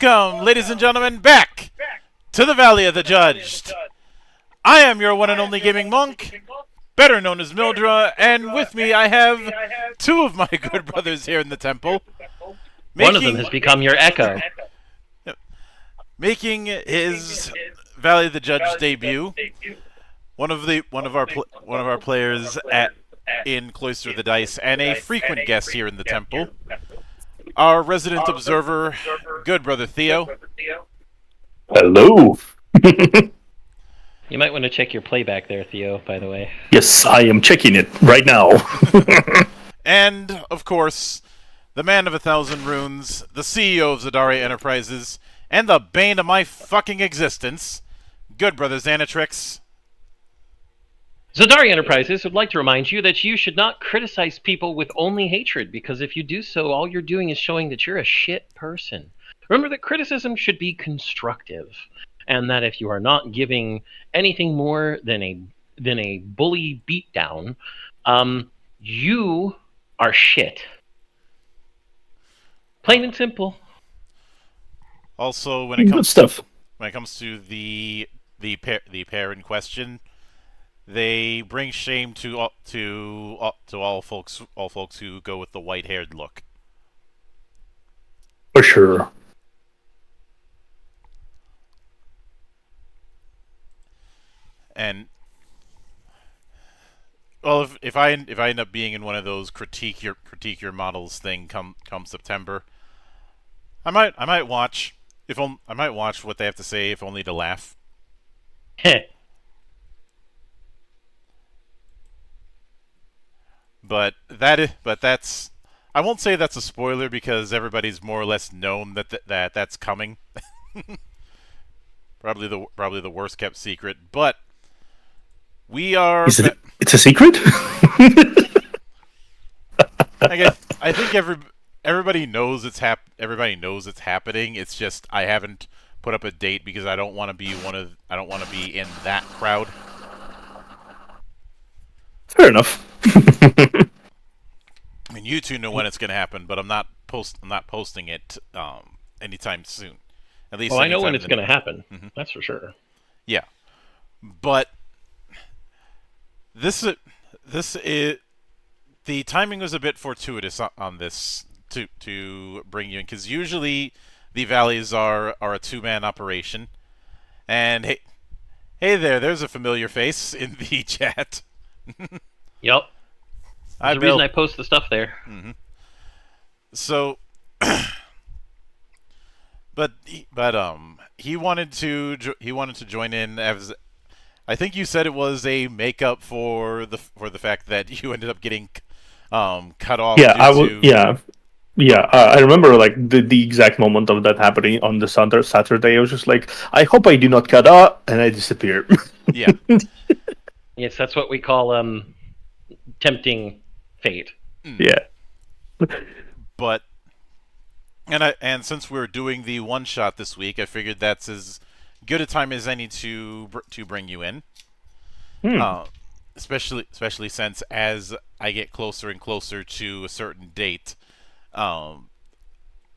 Welcome, ladies and gentlemen, back to the Valley of the Judged. I am your one and only gaming monk, better known as Mildra, and with me I have two of my good brothers here in the temple. One of them has become your echo. Making his Valley of the Judged debut. One of our players in Cloister of the Dice, and a frequent guest here in the temple. Our resident observer, good brother Theo. Hello. You might want to check your playback there, Theo, by the way. Yes, I am checking it right now. And, of course, the man of 1,000 runes, the CEO of Zadaria Enterprises, and the bane of my fucking existence, good brother Xanatrix. Zadaria Enterprises would like to remind you that you should not criticize people with only hatred, because if you do so, all you're doing is showing that you're a shit person. Remember that criticism should be constructive, and that if you are not giving anything more than a bully beatdown, you are shit. Plain and simple. Also, when it comes to the pair in question, they bring shame to all folks who go with the white-haired look. For sure. And well, if I end up being in one of those critique your models thing come September, I might watch what they have to say, if only to laugh. But that's, I won't say that's a spoiler because everybody's more or less known that's coming. probably the worst kept secret, but we are. It's a secret. I think everybody knows it's happening. It's just I haven't put up a date because I don't want to be in that crowd. Fair enough. I mean, you two know when it's going to happen, but I'm not posting it anytime soon. At least. Well, I know when it's going to happen. Mm-hmm. That's for sure. Yeah, but this is the timing was a bit fortuitous on this to bring you in, because usually the valleys are a two-man operation, and hey there's a familiar face in the chat. Yep. There's a reason I post the stuff there. Mm-hmm. So, but he wanted to join in as, I think you said it was a makeup for the fact that you ended up getting cut off. Yeah, I remember like the exact moment of that happening on the Saturday. I was just like, I hope I do not cut up, and I disappear. Yeah. Yes, that's what we call tempting fate. Yeah. But and since we're doing the one shot this week, I figured that's as good a time as any to bring you in. especially since as I get closer and closer to a certain date, um,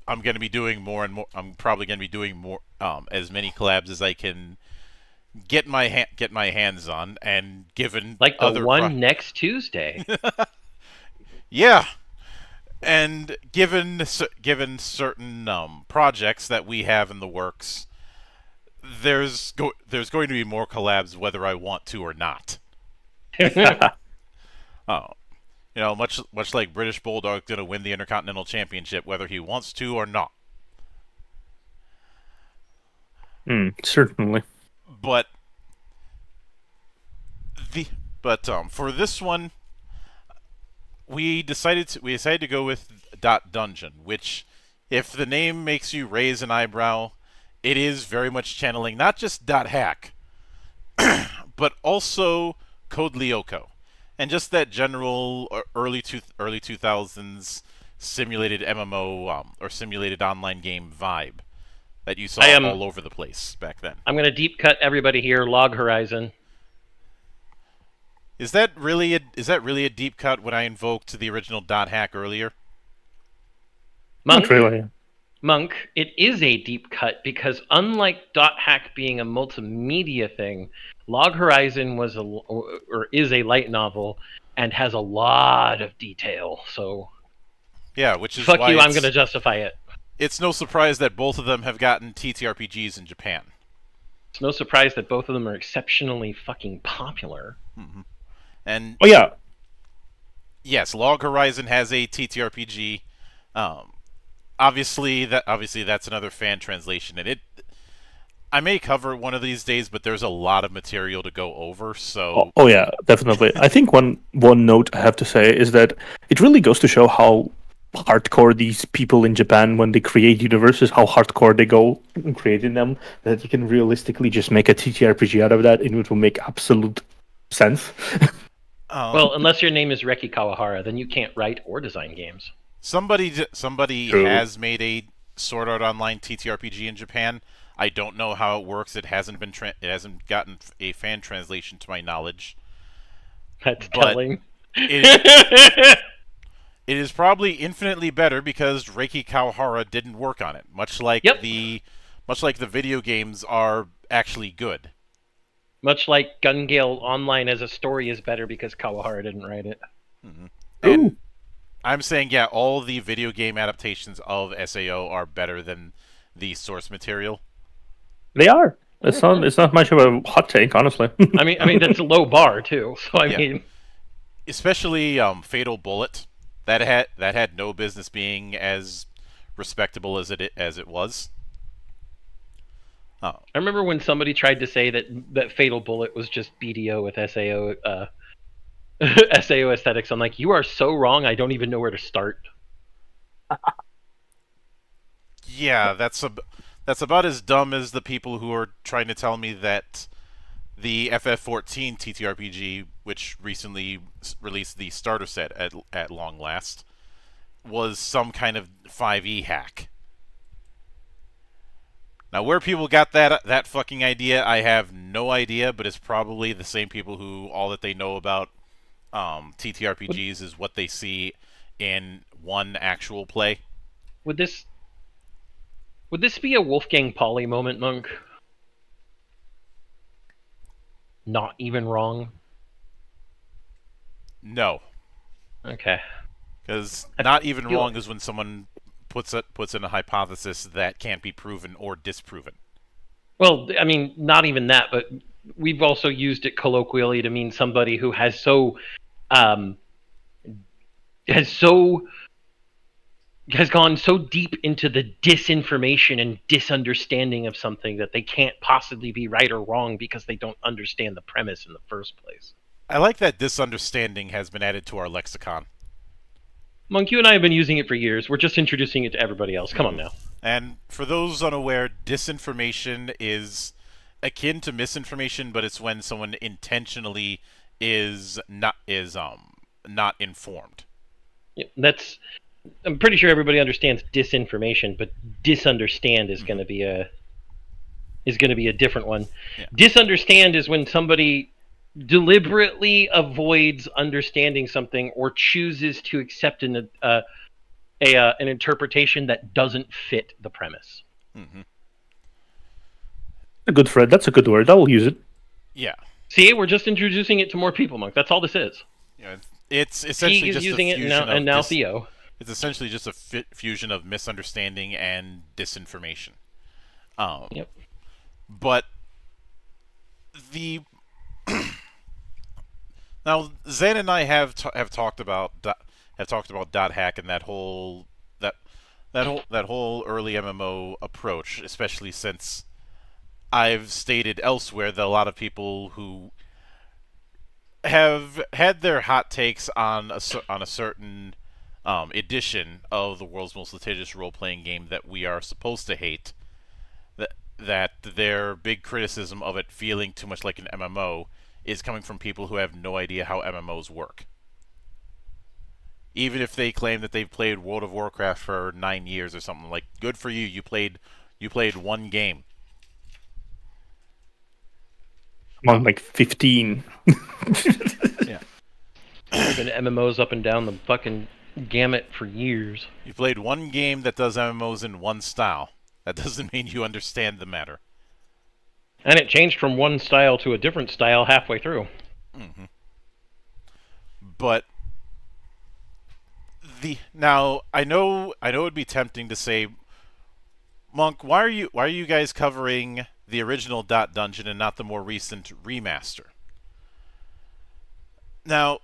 I'm going to be doing more and more. I'm probably going to be doing more, as many collabs as I can get my hands on, and given Like the other one next Tuesday. yeah, and given certain projects that we have in the works, there's going to be more collabs whether I want to or not. Oh, much like British Bulldog's going to win the Intercontinental Championship whether he wants to or not. Certainly. But the for this one, we decided to go with Dot Dungeon, which, if the name makes you raise an eyebrow, it is very much channeling not just Dot Hack, but also Code Lyoko, and just that general early 2000s simulated MMO or simulated online game vibe that you saw all over the place back then. I'm going to deep cut everybody here. Log Horizon. Is that really a deep cut when I invoked the original Dot Hack earlier? Monk, Not really. Monk, it is a deep cut because unlike Dot Hack being a multimedia thing, Log Horizon was is a light novel and has a lot of detail. So yeah, which is fuck why you. I'm going to justify it. It's no surprise that both of them have gotten TTRPGs in Japan. It's no surprise that both of them are exceptionally fucking popular. Mm-hmm. And oh yeah, yes, Log Horizon has a TTRPG. Obviously that's another fan translation, and I may cover it one of these days, but there's a lot of material to go over. So oh yeah, definitely. I think one note I have to say is that it really goes to show how hardcore these people in Japan, when they create universes, how hardcore they go in creating them, that you can realistically just make a TTRPG out of that, and it will make absolute sense. Well, unless your name is Reki Kawahara, then you can't write or design games. Somebody True. has made a Sword Art Online TTRPG in Japan. I don't know how it works. It hasn't gotten a fan translation to my knowledge. That's telling. It is probably infinitely better because Reiki Kawahara didn't work on it. Much like the video games are actually good. Much like Gun Gale Online as a story is better because Kawahara didn't write it. Mm-hmm. And I'm saying, yeah, all the video game adaptations of SAO are better than the source material. They are. It's not much of a hot take, honestly. I mean that's a low bar too. So I mean, especially Fatal Bullet, that had no business being as respectable as it was. I remember when somebody tried to say that Fatal Bullet was just BDO with SAO SAO aesthetics. I'm like, you are so wrong. I don't even know where to start. Yeah, that's about as dumb as the people who are trying to tell me that the FF14 TTRPG, which recently released the starter set at long last, was some kind of 5e hack. Now, where people got that fucking idea, I have no idea, but it's probably the same people who all that they know about TTRPGs is what they see in one actual play. Would this be a Wolfgang Pauli moment, Monk? Not even wrong? No. Okay. Because not even wrong is when someone puts in a hypothesis that can't be proven or disproven. Well, I mean, not even that, but we've also used it colloquially to mean somebody who has gone so deep into the disinformation and disunderstanding of something that they can't possibly be right or wrong because they don't understand the premise in the first place. I like that disunderstanding has been added to our lexicon. Monk, you and I have been using it for years. We're just introducing it to everybody else. Come on now. And for those unaware, disinformation is akin to misinformation, but it's when someone intentionally is not informed. Yeah, I'm pretty sure everybody understands disinformation, but disunderstand is going to be a different one. Yeah. Disunderstand is when somebody deliberately avoids understanding something or chooses to accept an interpretation that doesn't fit the premise. Mm-hmm. A good thread. That's a good word. I will use it. Yeah. See, we're just introducing it to more people, Monk. That's all this is. Yeah. It's essentially Teague is just using a it fusion now, of and now Theo. It's essentially just a fusion of misunderstanding and disinformation. Yep. But the now Zen and I have talked about dot hack and that whole early MMO approach, especially since I've stated elsewhere that a lot of people who have had their hot takes on a certain edition of the world's most litigious role-playing game that we are supposed to hate, that their big criticism of it feeling too much like an MMO is coming from people who have no idea how MMOs work. Even if they claim that they've played World of Warcraft for 9 years or something, like, good for you, you played one game. I'm on like 15. Yeah. I've been MMOs up and down the fucking gamut for years. You played one game that does MMOs in one style. That doesn't mean you understand the matter. And it changed from one style to a different style halfway through. Mm-hmm. But now I know it'd be tempting to say, Monk, why are you guys covering the original Dot Dungeon and not the more recent remaster? Now,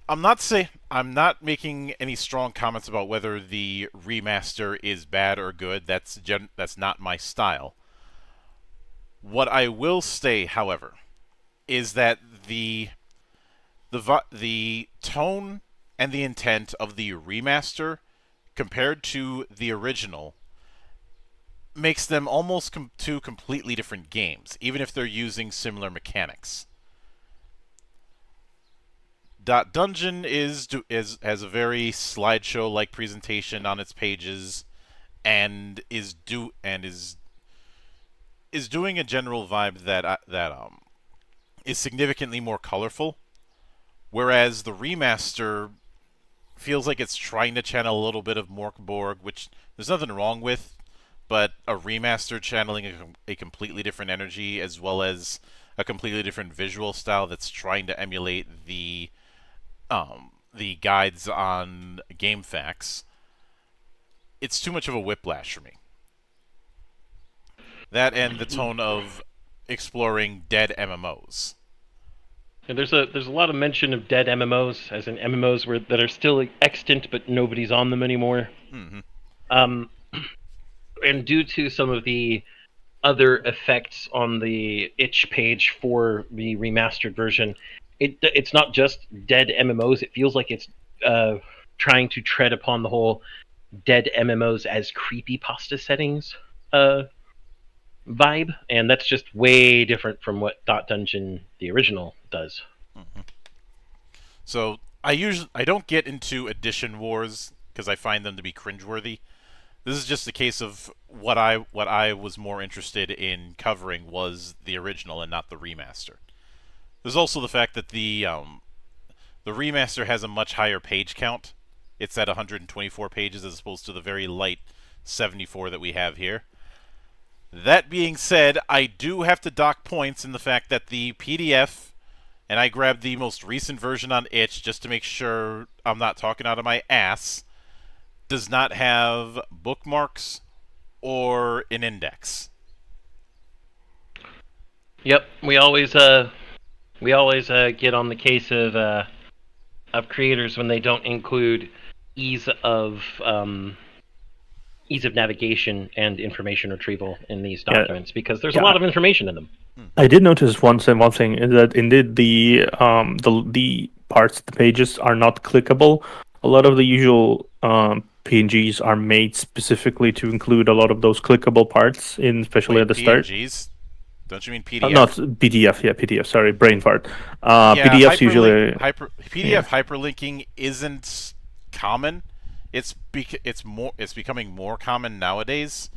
I'm not making any strong comments about whether the remaster is bad or good. That's not my style. What I will say, however, is that the tone and the intent of the remaster compared to the original makes them almost two completely different games, even if they're using similar mechanics. Dot Dungeon has a very slideshow-like presentation on its pages, and is doing a general vibe that is significantly more colorful, whereas the remaster feels like it's trying to channel a little bit of Mork Borg, which there's nothing wrong with, but a remaster channeling a completely different energy as well as a completely different visual style that's trying to emulate the guides on GameFAQs, it's too much of a whiplash for me. That and the tone of exploring dead MMOs. And there's a lot of mention of dead MMOs, as in MMOs that are still extant but nobody's on them anymore. Mm-hmm. And due to some of the other effects on the itch page for the remastered version, it's not just dead MMOs. It feels like it's trying to tread upon the whole dead MMOs as creepypasta settings vibe, and that's just way different from what Dot Dungeon, the original, does. Mm-hmm. So I don't get into edition wars because I find them to be cringeworthy. This is just a case of what I was more interested in covering was the original and not the remaster. There's also the fact that the remaster has a much higher page count. It's at 124 pages as opposed to the very light 74 that we have here. That being said, I do have to dock points in the fact that the PDF, and I grabbed the most recent version on itch just to make sure I'm not talking out of my ass, does not have bookmarks or an index. Yep, we always get on the case of creators when they don't include ease of navigation and information retrieval in these documents, because there's a lot of information in them. I did notice one thing is that indeed the parts, the pages are not clickable. A lot of the usual PNGs are made specifically to include a lot of those clickable parts, especially at the start. PNGs? Don't you mean PDF? Not PDF, yeah, PDF. Sorry, brain fart. PDFs usually PDF hyperlinking isn't common. It's becoming more common nowadays,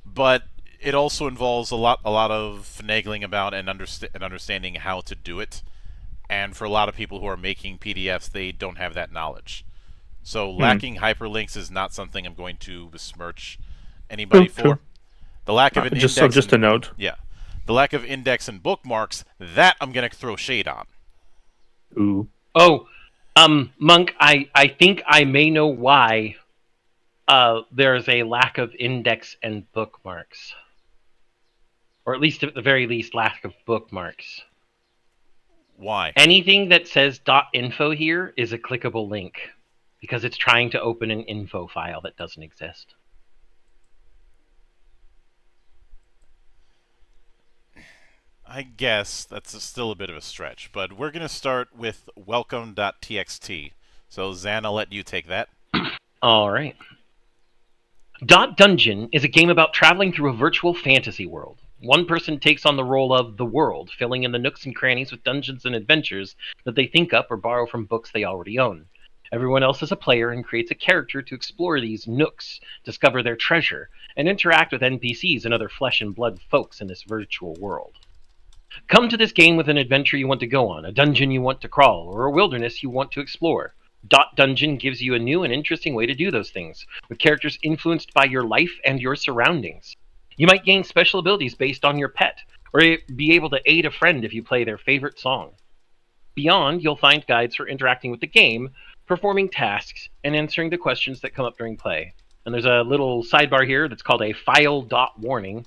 but it also involves a lot of finagling about and understanding how to do it. And for a lot of people who are making PDFs, they don't have that knowledge. So lacking hyperlinks is not something I'm going to besmirch anybody for. True. The lack of an Just index, just a note. yeah, the lack of index and bookmarks, that I'm going to throw shade on. Ooh. Oh, Monk, I think I may know why there's a lack of index and bookmarks. Or at least, at the very least, lack of bookmarks. Why? Anything that says .info here is a clickable link, because it's trying to open an info file that doesn't exist. I guess that's still a bit of a stretch, but we're going to start with welcome.txt. So, Zan, I'll let you take that. All right. Dot Dungeon is a game about traveling through a virtual fantasy world. One person takes on the role of the world, filling in the nooks and crannies with dungeons and adventures that they think up or borrow from books they already own. Everyone else is a player and creates a character to explore these nooks, discover their treasure, and interact with NPCs and other flesh and blood folks in this virtual world. Come to this game with an adventure you want to go on, a dungeon you want to crawl, or a wilderness you want to explore. Dot Dungeon gives you a new and interesting way to do those things, with characters influenced by your life and your surroundings. You might gain special abilities based on your pet, or be able to aid a friend if you play their favorite song. Beyond, you'll find guides for interacting with the game, performing tasks, and answering the questions that come up during play. And there's a little sidebar here that's called a file.warning.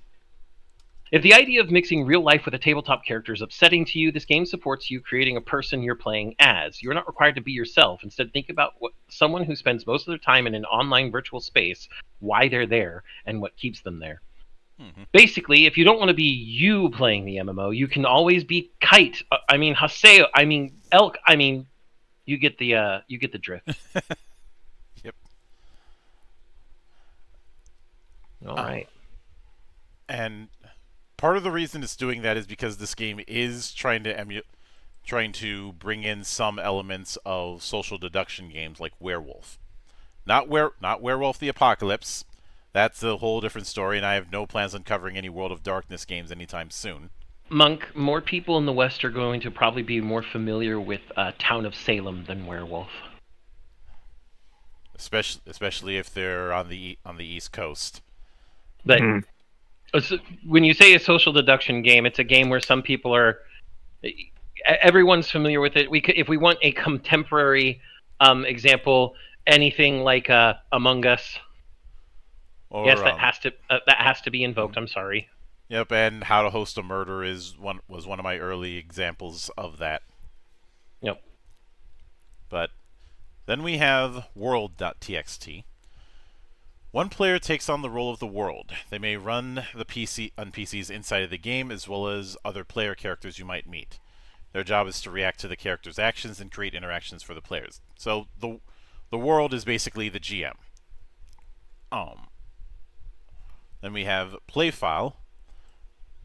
If the idea of mixing real life with a tabletop character is upsetting to you, this game supports you creating a person you're playing as. You're not required to be yourself. Instead, think about someone who spends most of their time in an online virtual space, why they're there, and what keeps them there. Mm-hmm. Basically, if you don't want to be you playing the MMO, you can always be Kite. Haseo. Elk. You get the drift. Yep. All right. And part of the reason it's doing that is because this game is trying to bring in some elements of social deduction games like Werewolf. Not Werewolf the Apocalypse. That's a whole different story, and I have no plans on covering any World of Darkness games anytime soon. Monk, more people in the West are going to probably be more familiar with Town of Salem than Werewolf. Especially if they're on the East Coast. But when you say a social deduction game, it's a game where some people are... Everyone's familiar with it. If we want a contemporary example, anything like Among Us... Or, yes, that has to be invoked. I'm sorry. Yep, and How to Host a Murder was one of my early examples of that. Yep. But then we have world.txt. One player takes on the role of the world. They may run the NPCs inside of the game, as well as other player characters you might meet. Their job is to react to the character's actions and create interactions for the players. So the world is basically the GM. Then we have Playfile.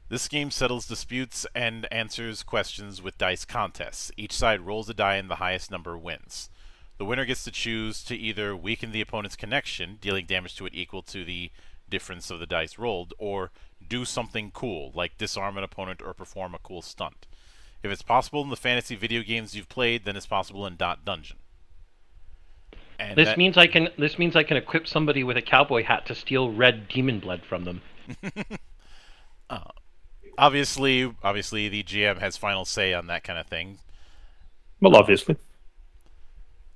This game settles disputes and answers questions with dice contests. Each side rolls a die and the highest number wins. The winner gets to choose to either weaken the opponent's connection, dealing damage to it equal to the difference of the dice rolled, or do something cool, like disarm an opponent or perform a cool stunt. If it's possible in the fantasy video games you've played, then it's possible in Dot Dungeon. And this means I can equip somebody with a cowboy hat to steal red demon blood from them. Obviously, the GM has final say on that kind of thing. Well, obviously.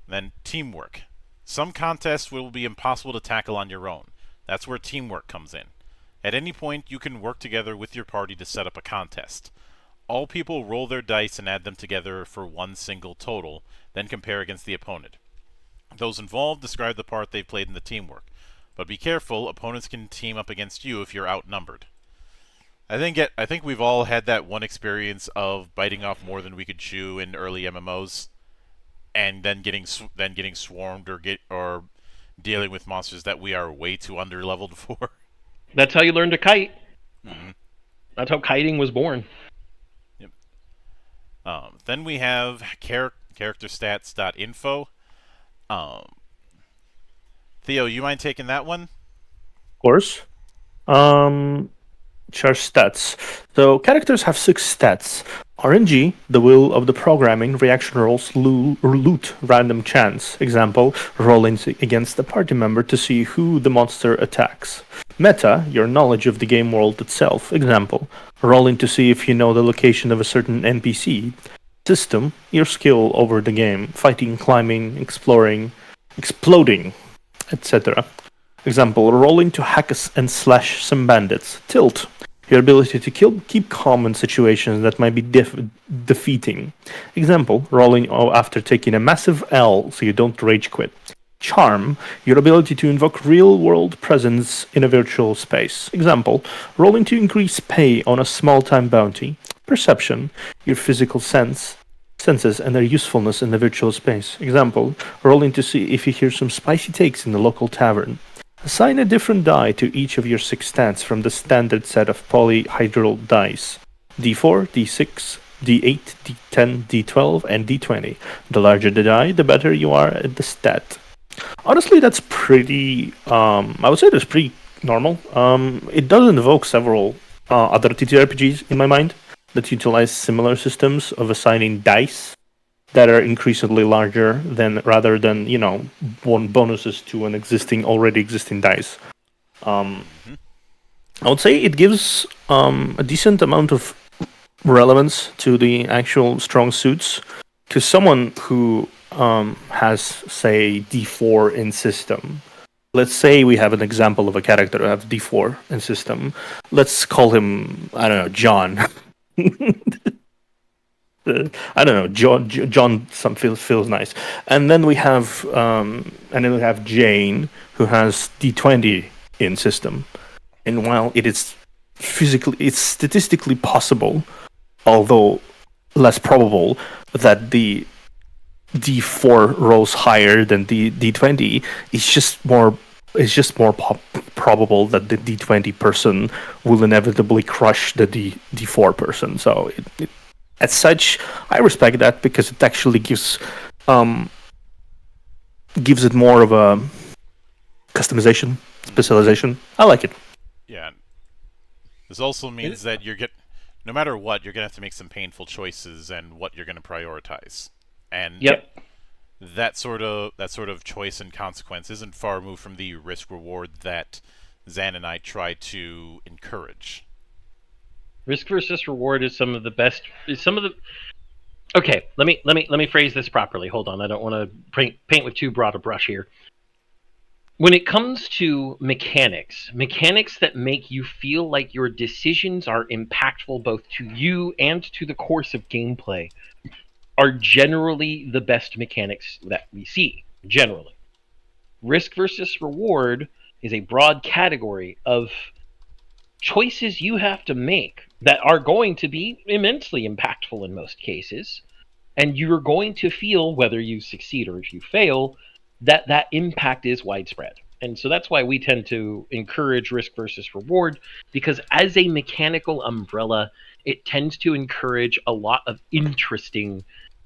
Then teamwork. Some contests will be impossible to tackle on your own. That's where teamwork comes in. At any point, you can work together with your party to set up a contest. All people roll their dice and add them together for one single total, then compare against the opponent. Those involved describe the part they've played in the teamwork. But be careful, opponents can team up against you if you're outnumbered. I think we've all had that one experience of biting off more than we could chew in early MMOs, and then getting swarmed or dealing with monsters that we are way too underleveled for. That's how you learn to kite. Mm-hmm. That's how kiting was born. Yep. Then we have characterstats.info. Theo, you mind taking that one? Of course. Char stats. So characters have 6 stats RNG, the will of the programming, reaction rolls loot random chance. Example, rolling against a party member to see who the monster attacks. Meta, your knowledge of the game world itself. Example, rolling to see if you know the location of a certain NPC. System, your skill over the game, fighting, climbing, exploring, exploding, etc. Example, rolling to hack and slash some bandits. Tilt, your ability to keep calm in situations that might be defeating. Example, rolling after taking a massive L so you don't rage quit. Charm, your ability to invoke real-world presence in a virtual space. Example, rolling to increase pay on a small-time bounty. Perception, your physical senses and their usefulness in the virtual space. Example, rolling to see if you hear some spicy takes in the local tavern. Assign a different die to each of your 6 stats from the standard set of polyhedral dice. D4, D6, D8, D10, D12, and D20. The larger the die, the better you are at the stat. Honestly, that's pretty... I would say that's pretty normal. It does invoke several other TTRPGs in my mind that utilize similar systems of assigning dice that are increasingly larger rather than one bonuses to an already existing dice. I would say it gives a decent amount of relevance to the actual strong suits to someone who has, say, D4 in system. Let's say we have an example of a character who has D4 in system. Let's call him, I don't know, John. I don't know, John. Some feels nice, and then we have Jane, who has D20 in system, and while it's statistically possible, although less probable, that the D4 rolls higher than the D20, it's just more probable that the D20 person will inevitably crush the D4 person. So as such, I respect that because it actually gives it more of a customization, specialization. I like it. Yeah. This also means that no matter what, you're gonna have to make some painful choices and what you're gonna prioritize. And that sort of choice and consequence isn't far removed from the risk reward that Zan and I try to encourage. Risk versus reward is some of the best. Okay, let me phrase this properly. Hold on, I don't want to paint with too broad a brush here. When it comes to mechanics that make you feel like your decisions are impactful both to you and to the course of gameplay, are generally the best mechanics that we see. Generally, risk versus reward is a broad category of choices you have to make that are going to be immensely impactful in most cases, and you're going to feel, whether you succeed or if you fail, that impact is widespread. And so that's why we tend to encourage risk versus reward, because as a mechanical umbrella, it tends to encourage a lot of interesting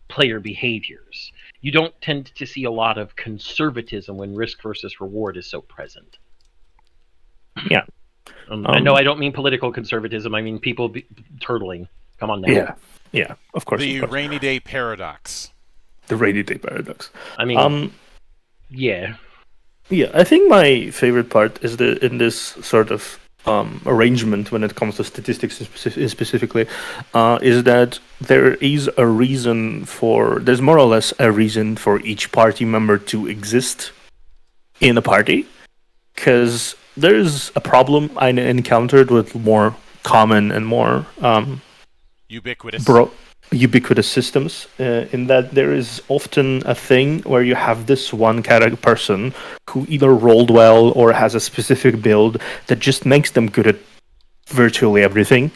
player behaviors. You don't tend to see a lot of conservatism when risk versus reward is so present. Yeah. I know I don't mean political conservatism. I mean people turtling. Come on now. Yeah, of course. The of course. rainy day paradox. The rainy day paradox. I mean, yeah. Yeah, I think my favorite part is in this sort of arrangement when it comes to statistics specifically, is that there's more or less a reason for each party member to exist in a party, because there's a problem I encountered with more common and more ubiquitous systems, in that there is often a thing where you have this one person who either rolled well or has a specific build that just makes them good at virtually everything,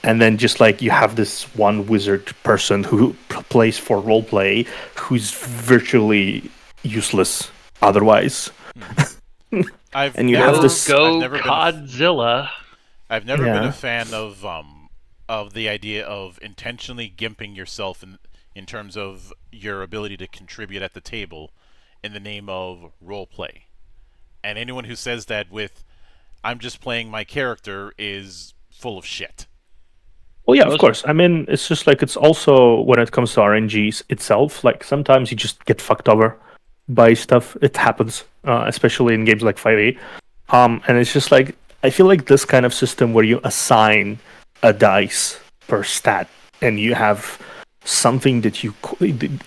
and then just like you have this one wizard person who plays for roleplay who's virtually useless otherwise. I've never Godzilla. I've never been a fan of the idea of intentionally gimping yourself in terms of your ability to contribute at the table in the name of roleplay. And anyone who says that with "I'm just playing my character" is full of shit. Well, yeah, of Those- course. I mean, it's just like it's also when it comes to RNGs itself. Like sometimes you just get fucked over by stuff. It happens, especially in games like 5e. And it's just like I feel like this kind of system where you assign a dice per stat, and you have something that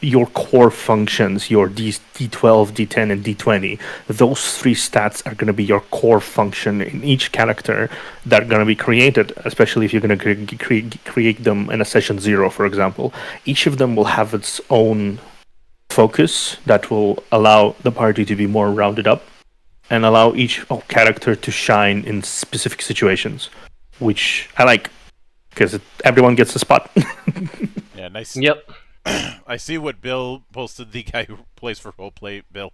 your core functions, your D12, D10, and D20. Those three stats are going to be your core function in each character that are going to be created, especially if you're going to create them in a session 0, for example. Each of them will have its own focus that will allow the party to be more rounded up and allow each character to shine in specific situations, which I like because everyone gets a spot. Yeah, nice. Yep. I see what Bill posted. The guy who plays for roleplay, Bill.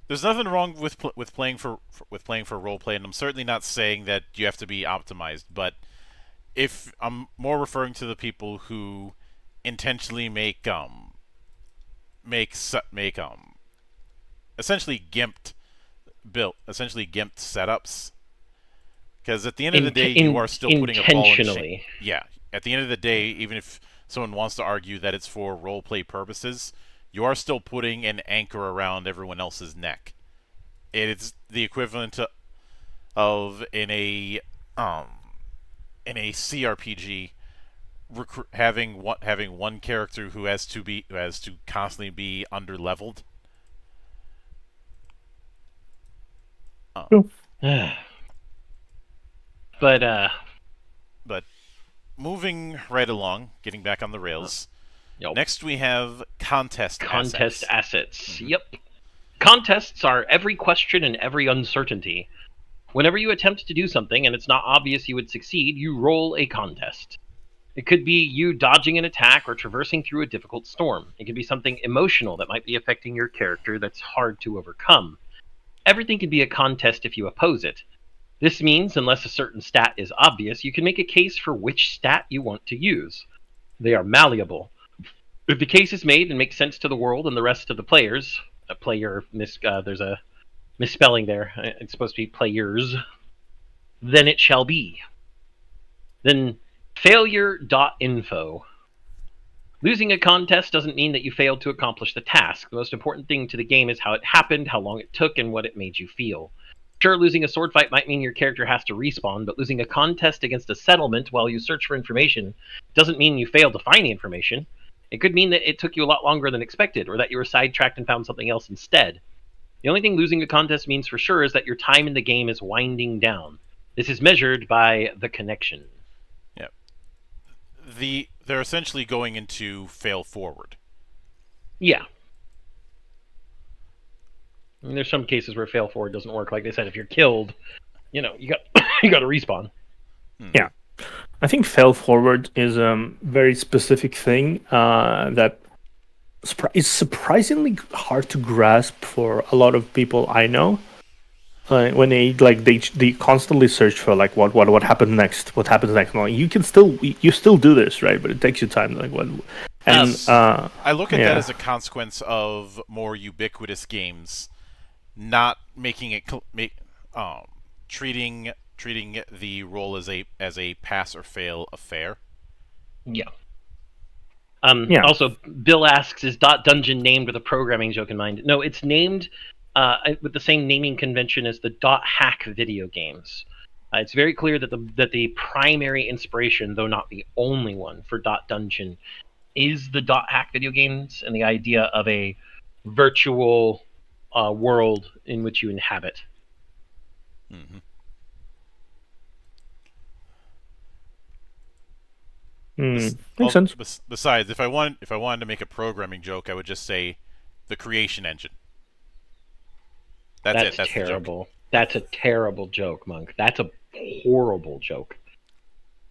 There's nothing wrong with playing for roleplay, and I'm certainly not saying that you have to be optimized. But if I'm more referring to the people who intentionally make essentially gimped setups, because at the end of the day, you are still putting a ball in shape. Yeah, at the end of the day, even if someone wants to argue that it's for roleplay purposes, you are still putting an anchor around everyone else's neck. It's the equivalent of in a CRPG, having one character who has to constantly be under-leveled. But moving right along, getting back on the rails. Yep. Next we have contest assets. Yep. Contests are every question and every uncertainty. Whenever you attempt to do something and it's not obvious you would succeed, you roll a contest. It could be you dodging an attack or traversing through a difficult storm. It could be something emotional that might be affecting your character that's hard to overcome. Everything can be a contest if you oppose it. This means, unless a certain stat is obvious, you can make a case for which stat you want to use. They are malleable. If the case is made and makes sense to the world and the rest of the players, there's a misspelling there. It's supposed to be players. Then it shall be. Then failure.info. Losing a contest doesn't mean that you failed to accomplish the task. The most important thing to the game is how it happened, how long it took, and what it made you feel. Sure, losing a sword fight might mean your character has to respawn, but losing a contest against a settlement while you search for information doesn't mean you failed to find the information. It could mean that it took you a lot longer than expected, or that you were sidetracked and found something else instead. The only thing losing a contest means for sure is that your time in the game is winding down. This is measured by the connection. Yep. They're essentially going into fail forward. Yeah. I mean, there's some cases where fail forward doesn't work. Like they said, if you're killed, you got you got to respawn. Yeah, I think fail forward is a very specific thing that is surprisingly hard to grasp for a lot of people I know. When they constantly search for like what happened next, what happens next. Well, you still do this, right? But it takes you time. Like what? And I look at that as a consequence of more ubiquitous games not making it treating the role as a pass or fail affair. Yeah. Also, Bill asks, is Dot Dungeon named with a programming joke in mind? No, it's named with the same naming convention as the Dot Hack video games. It's very clear that the primary inspiration, though not the only one, for Dot Dungeon is the Dot Hack video games and the idea of a virtual world in which you inhabit. Mm-hmm. Makes sense. Besides, if I wanted to make a programming joke, I would just say the creation engine. That's it. That's terrible. That's a terrible joke, Monk. That's a horrible joke.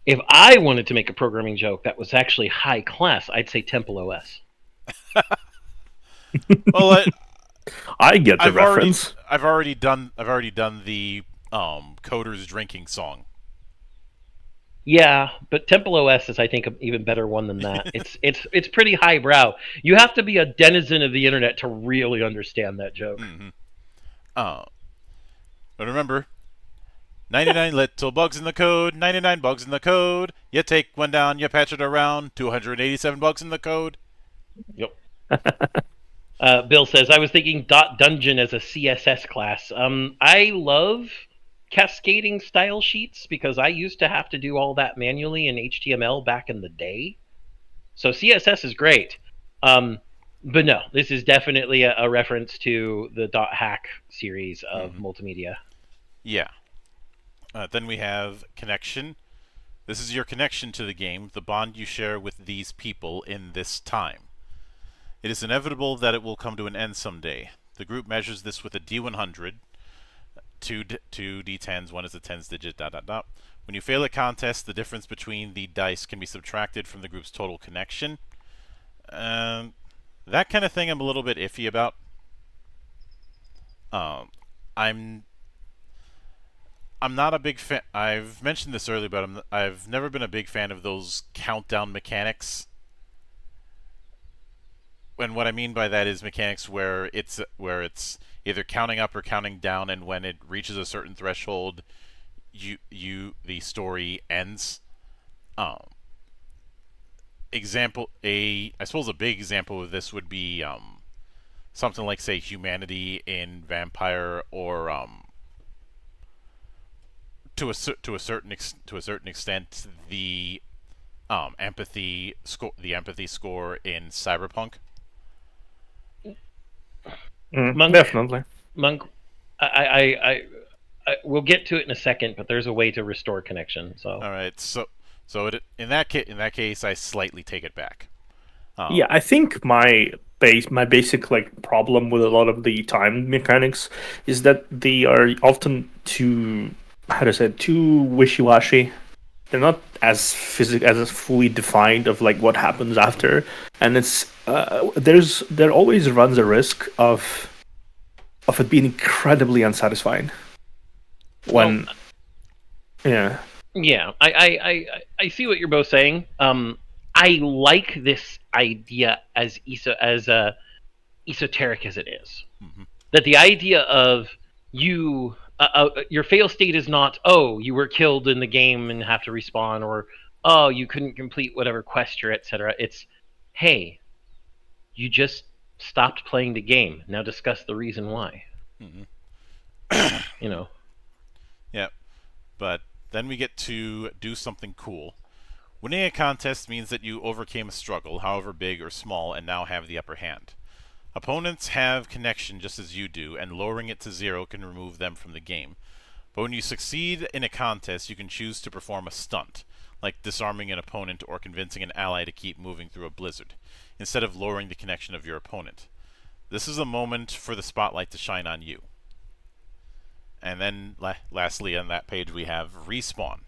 If I wanted to make a programming joke that was actually high class, I'd say Temple OS. Well, I get the reference. I've already done the Coders drinking song. Yeah, but Temple OS is, I think, an even better one than that. It's pretty highbrow. You have to be a denizen of the internet to really understand that joke. Mm-hmm. But remember, 99 little bugs in the code, 99 bugs in the code. You take one down, you patch it around, 287 bugs in the code. Yep. Bill says, I was thinking Dungeon as a CSS class. I love cascading style sheets because I used to have to do all that manually in HTML back in the day. So CSS is great. But no, this is definitely a reference to the .hack series of multimedia. Yeah. Then we have connection. This is your connection to the game, the bond you share with these people in this time. It is inevitable that it will come to an end someday. The group measures this with a D100, two D10s, one is a tens digit, ... When you fail a contest, the difference between the dice can be subtracted from the group's total connection. That kind of thing I'm a little bit iffy about. I'm not a big fan. I've mentioned this earlier, but I've never been a big fan of those countdown mechanics. And what I mean by that is mechanics where it's either counting up or counting down, and when it reaches a certain threshold, the story ends. I suppose a big example of this would be something like, say, Humanity in Vampire, or to a certain extent the empathy score in Cyberpunk. Monk, Definitely. Monk, I we'll get to it in a second, but there's a way to restore connection. So all right, so in that case, I slightly take it back. Yeah, I think my basic problem with a lot of the time mechanics is that they are often too wishy-washy. They're not as fully defined of what happens after, and it's there always runs a risk of it being incredibly unsatisfying. When yeah, I see what you're both saying. I like this idea as esoteric as it is. Mm-hmm. That the idea of you. Your fail state is not, oh, you were killed in the game and have to respawn, or oh, you couldn't complete whatever quest or etc. It's, hey, you just stopped playing the game. Now discuss the reason why. Mm-hmm. Yeah, but then we get to do something cool. Winning a contest means that you overcame a struggle, however big or small, and now have the upper hand. Opponents have connection just as you do, and lowering it to 0 can remove them from the game. But when you succeed in a contest, you can choose to perform a stunt, like disarming an opponent or convincing an ally to keep moving through a blizzard, instead of lowering the connection of your opponent. This is a moment for the spotlight to shine on you. And then, lastly on that page, we have Respawn.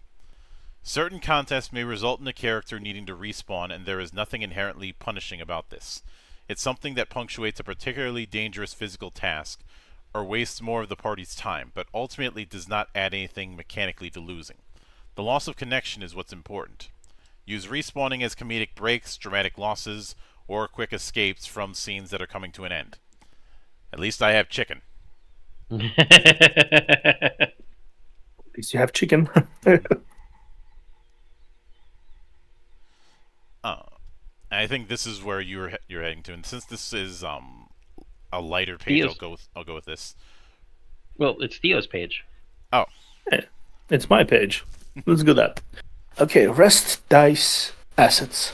Certain contests may result in a character needing to respawn, and there is nothing inherently punishing about this. It's something that punctuates a particularly dangerous physical task, or wastes more of the party's time, but ultimately does not add anything mechanically to losing. The loss of connection is what's important. Use respawning as comedic breaks, dramatic losses, or quick escapes from scenes that are coming to an end. At least I have chicken. At least you have chicken. I think this is where you're heading to, and since this is a lighter page, I'll go with this. Well, it's Theo's page. Oh, it's my page. Let's do that. Okay, rest dice assets.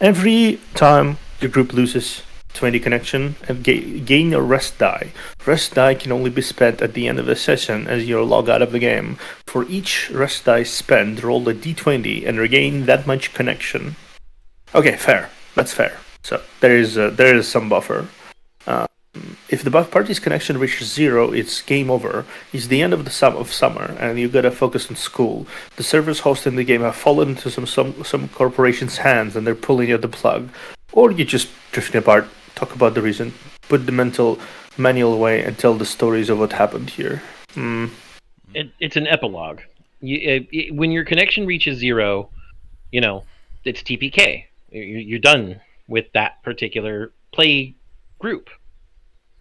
Every time your group loses 20 connection, and gain a rest die. Rest die can only be spent at the end of the session as you log out of the game. For each rest die spent, roll a d20 and regain that much connection. Okay, fair. That's fair. So there is some buffer. If the party's connection reaches 0, it's game over. It's the end of the summer, and you gotta focus on school. The servers hosting the game have fallen into some corporation's hands, and they're pulling you the plug. Or you just drifting apart, talk about the reason, put the mental manual away, and tell the stories of what happened here. It's an epilogue. When your connection reaches 0, it's TPK. You're done with that particular play group.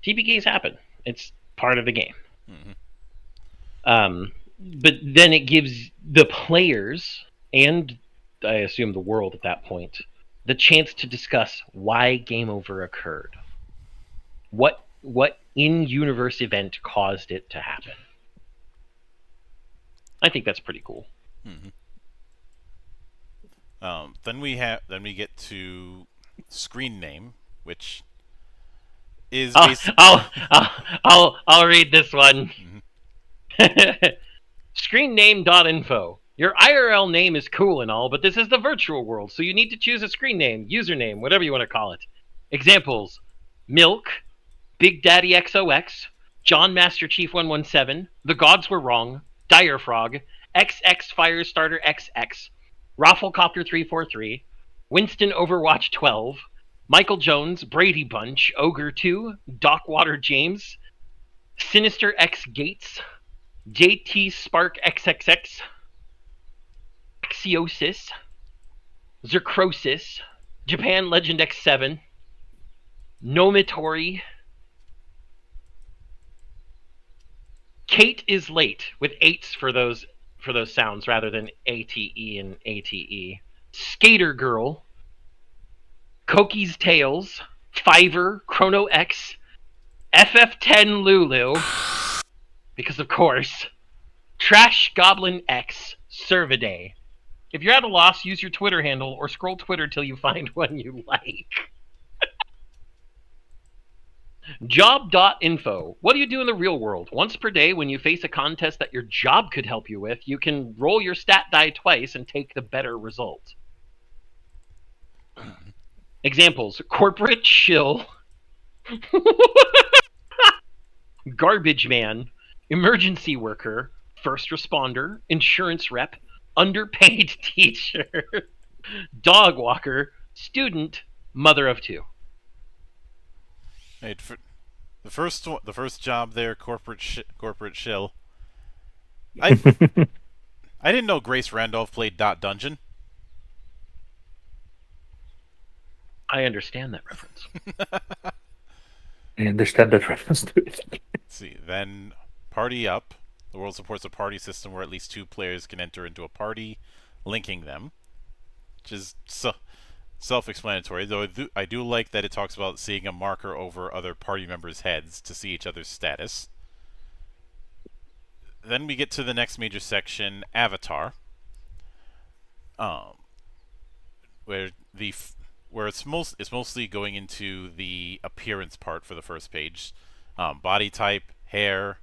TPKs happen. It's part of the game. Mm-hmm. but then it gives the players, and I assume the world at that point, the chance to discuss why game over occurred. What in-universe event caused it to happen? I think that's pretty cool. Then we get to screen name, which is basically I'll read this one. Screenname.info. Your IRL name is cool and all, but this is the virtual world, so you need to choose a screen name, username, whatever you want to call it. Examples: Milk, Big Daddy XOX, John Master Chief 117, The Gods Were Wrong, Dire Frog, XX Firestarter XX, Rafflecopter 343, Winston Overwatch 12, Michael Jones, Brady Bunch, Ogre 2, Dockwater James, Sinister X Gates, JT Spark XXX, Axiosis, Zercrosis, Japan Legend X7, Nomitori, Kate is late with 8s for those sounds rather than ATE and ATE. Skater Girl, Koki's Tales, Fiverr, Chrono X, FF10 Lulu, because of course, Trash Goblin X, Servaday. If you're at a loss, use your Twitter handle or scroll Twitter till you find one you like. Job.info. What do you do in the real world? Once per day, when you face a contest that your job could help you with, you can roll your stat die twice and take the better result. Examples: corporate shill, garbage man, emergency worker, first responder, insurance rep, underpaid teacher, dog walker, student, mother of two. Right, the first job there, corporate shill. I didn't know Grace Randolph played Dot Dungeon. I understand that reference. I understand that reference to it. Let's see, then Party Up. The world supports a party system where at least 2 players can enter into a party, linking them, which is self-explanatory, though I do like that it talks about seeing a marker over other party members' heads to see each other's status. Then we get to the next major section, Avatar, where it's mostly going into the appearance part for the first page, body type, hair,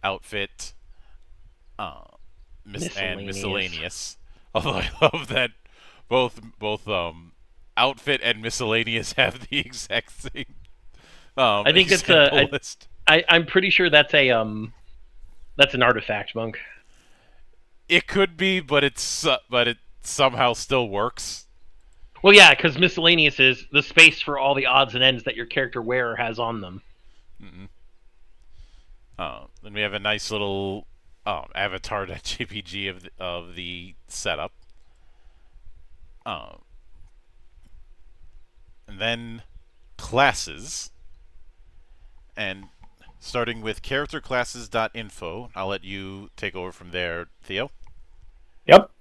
outfit, and miscellaneous. Although I love that both outfit and miscellaneous have the exact same. I think it's a list. I'm pretty sure that's an artifact, Monk. It could be, but it somehow still works. Well, yeah, because miscellaneous is the space for all the odds and ends that your character wearer has on them. Then we have a nice little avatar.jpg of the setup. And then classes, and starting with characterclasses.info. I'll let you take over from there, Theo. Yep.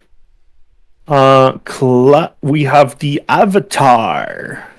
We have the avatar.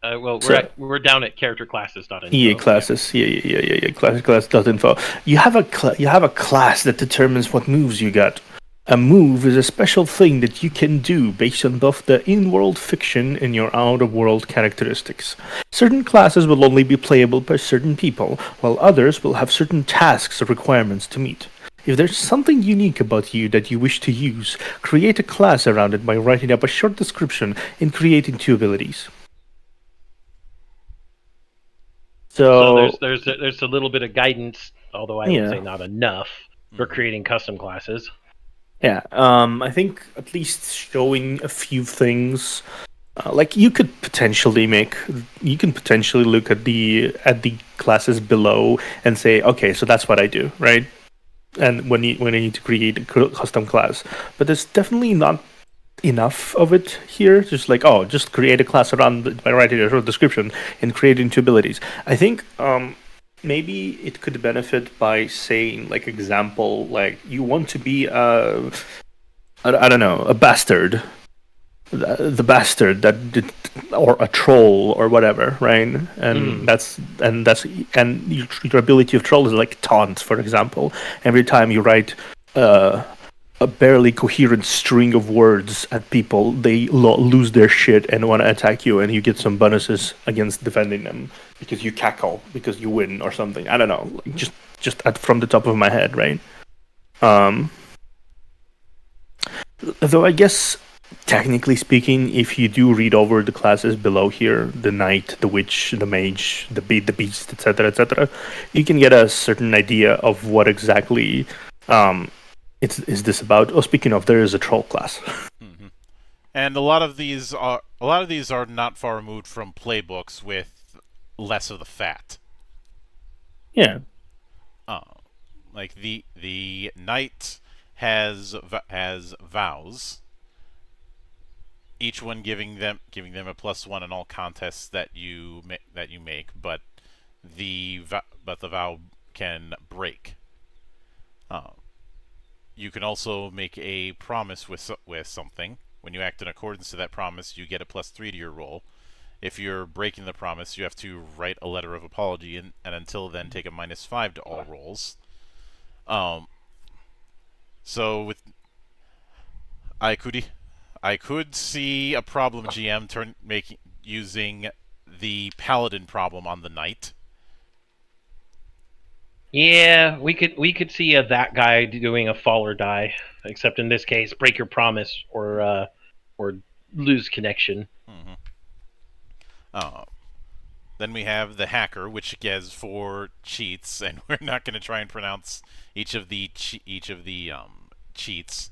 We're down at characterclasses.info. Yeah, classes. Yeah. Class.info. You have a class that determines what moves you got. A move is a special thing that you can do based on both the in-world fiction and your out-of-world characteristics. Certain classes will only be playable by certain people, while others will have certain tasks or requirements to meet. If there's something unique about you that you wish to use, create a class around it by writing up a short description and creating 2 abilities. So there's a little bit of guidance, although I would say not enough, for creating custom classes. Yeah, I think at least showing a few things, like you can potentially look at the classes below and say, okay, so that's what I do, right? And when I need to create a custom class, but there's definitely not enough of it here. Just like, just create a class around by writing a short description and creating 2 abilities. I think maybe it could benefit by saying, like, example, like you want to be I don't know, a bastard, the bastard that did, or a troll or whatever, right? And your ability of troll is like taunt, for example. Every time you write a barely coherent string of words at people, they lose their shit and want to attack you, and you get some bonuses against defending them because you cackle because you win or something. I don't know, like, from the top of my head, right? Um, though I guess technically speaking, if you do read over the classes below here, the knight, the witch, the mage, the beast, etc., you can get a certain idea of what exactly is this about. Oh, speaking of, there is a troll class. Mm-hmm. And a lot of these are not far removed from playbooks with less of the fat. Yeah. Like the knight has vows, each one giving them a +1 in all contests that you make, but the vow can break. You can also make a promise with something. When you act in accordance to that promise, you get a +3 to your roll. If you're breaking the promise, you have to write a letter of apology, and until then, take a -5 to all rolls. So with I could see a problem GM using the paladin problem on the knight. Yeah, we could see that guy doing a fall or die, except in this case, break your promise or lose connection. Mm-hmm. Then we have the hacker, which has 4 cheats, and we're not going to try and pronounce each of the cheats.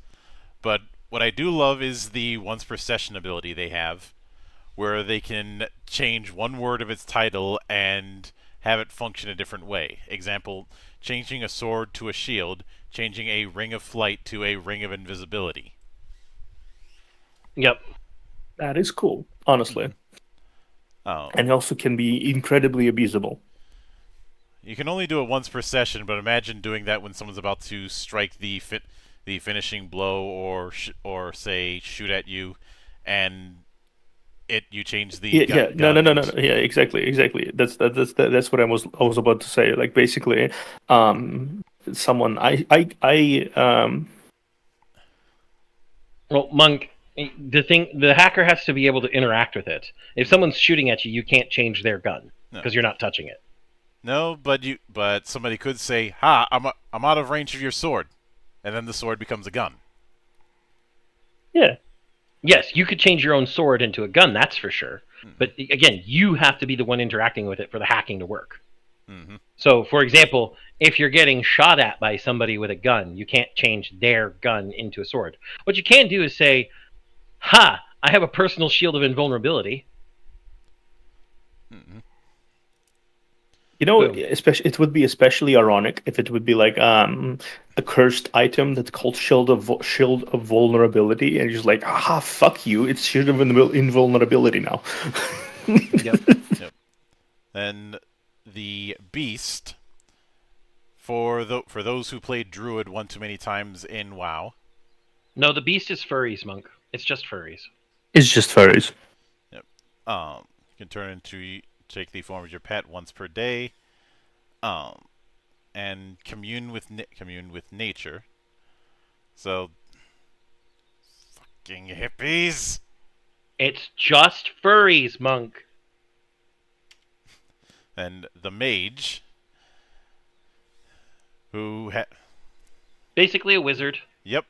But what I do love is the once per session ability they have, where they can change one word of its title and have it function a different way. Example, changing a sword to a shield, changing a ring of flight to a ring of invisibility. Yep. That is cool, honestly. And also can be incredibly abusable. You can only do it once per session, but imagine doing that when someone's about to strike the finishing blow, or say shoot at you, and you change the gun. No. Yeah, exactly. That's what I was about to say. Like, basically, someone Well, Monk, the hacker has to be able to interact with it. If someone's shooting at you, you can't change their gun because you're not touching it. No, but somebody could say, "Ha, I'm out of range of your sword," and then the sword becomes a gun. Yeah. Yes, you could change your own sword into a gun, that's for sure. Mm-hmm. But again, you have to be the one interacting with it for the hacking to work. Mm-hmm. So, for example, if you're getting shot at by somebody with a gun, you can't change their gun into a sword. What you can do is say, "Ha, I have a personal shield of invulnerability." Mm-hmm. You know, it would be especially ironic if it would be like a cursed item that's called Shield of Vulnerability, and you're just like, "Ah, fuck you! It's Shield of Invulnerability now." Yep. Then the Beast, for those who played Druid one too many times in WoW. No, the Beast is furries, Monk. It's just furries. It's just furries. Yep. You can take the form of your pet once per day, and commune with nature. So, fucking hippies. It's just furries, Monk. And the mage, who basically a wizard. Yep,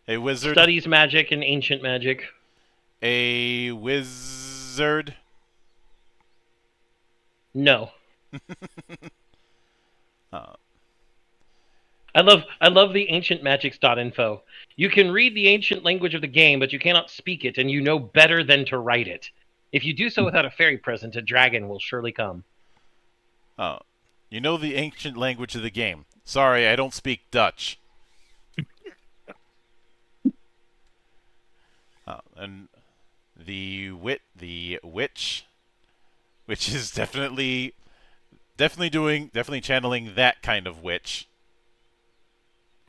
a wizard. Studies magic and ancient magic. A wizard. No. I love the ancientmagics.info. You can read the ancient language of the game, but you cannot speak it, and you know better than to write it. If you do so without a fairy present, a dragon will surely come. You know the ancient language of the game. Sorry, I don't speak Dutch. And the witch, which is definitely definitely channeling that kind of witch.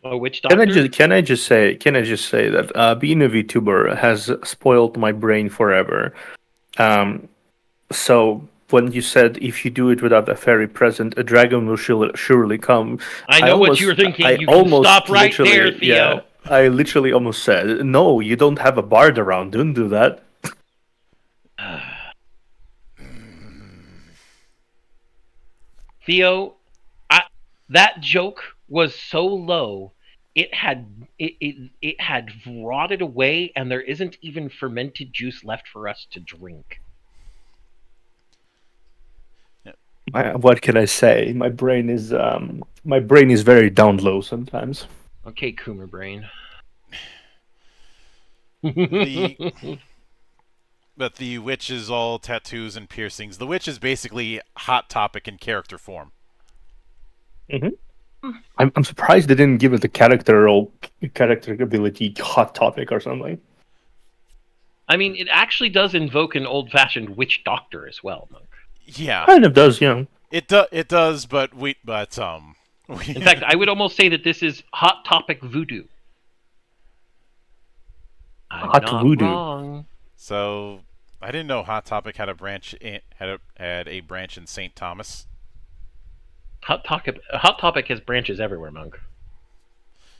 A witch doctor? Can I just say that being a VTuber has spoiled my brain forever. So when you said if you do it without a fairy present, a dragon will surely come. I know what you were thinking. You can stop right there, Theo. Yeah, I literally almost said, no, you don't have a bard around. Don't do that. Theo, that joke was so low, it had rotted away, and there isn't even fermented juice left for us to drink. What can I say? My brain is very down low sometimes. Okay, Coomer brain. But the witch is all tattoos and piercings. The witch is basically Hot Topic in character form. Mm-hmm. I'm surprised they didn't give it the character ability Hot Topic or something. I mean, it actually does invoke an old-fashioned witch doctor as well, Monk. Yeah, kind of does, yeah. It does, but in fact, I would almost say that this is Hot Topic voodoo. I'm Hot not voodoo. wrong. So I didn't know Hot Topic had a branch had a branch in St. Thomas. Hot Topic has branches everywhere, Monk.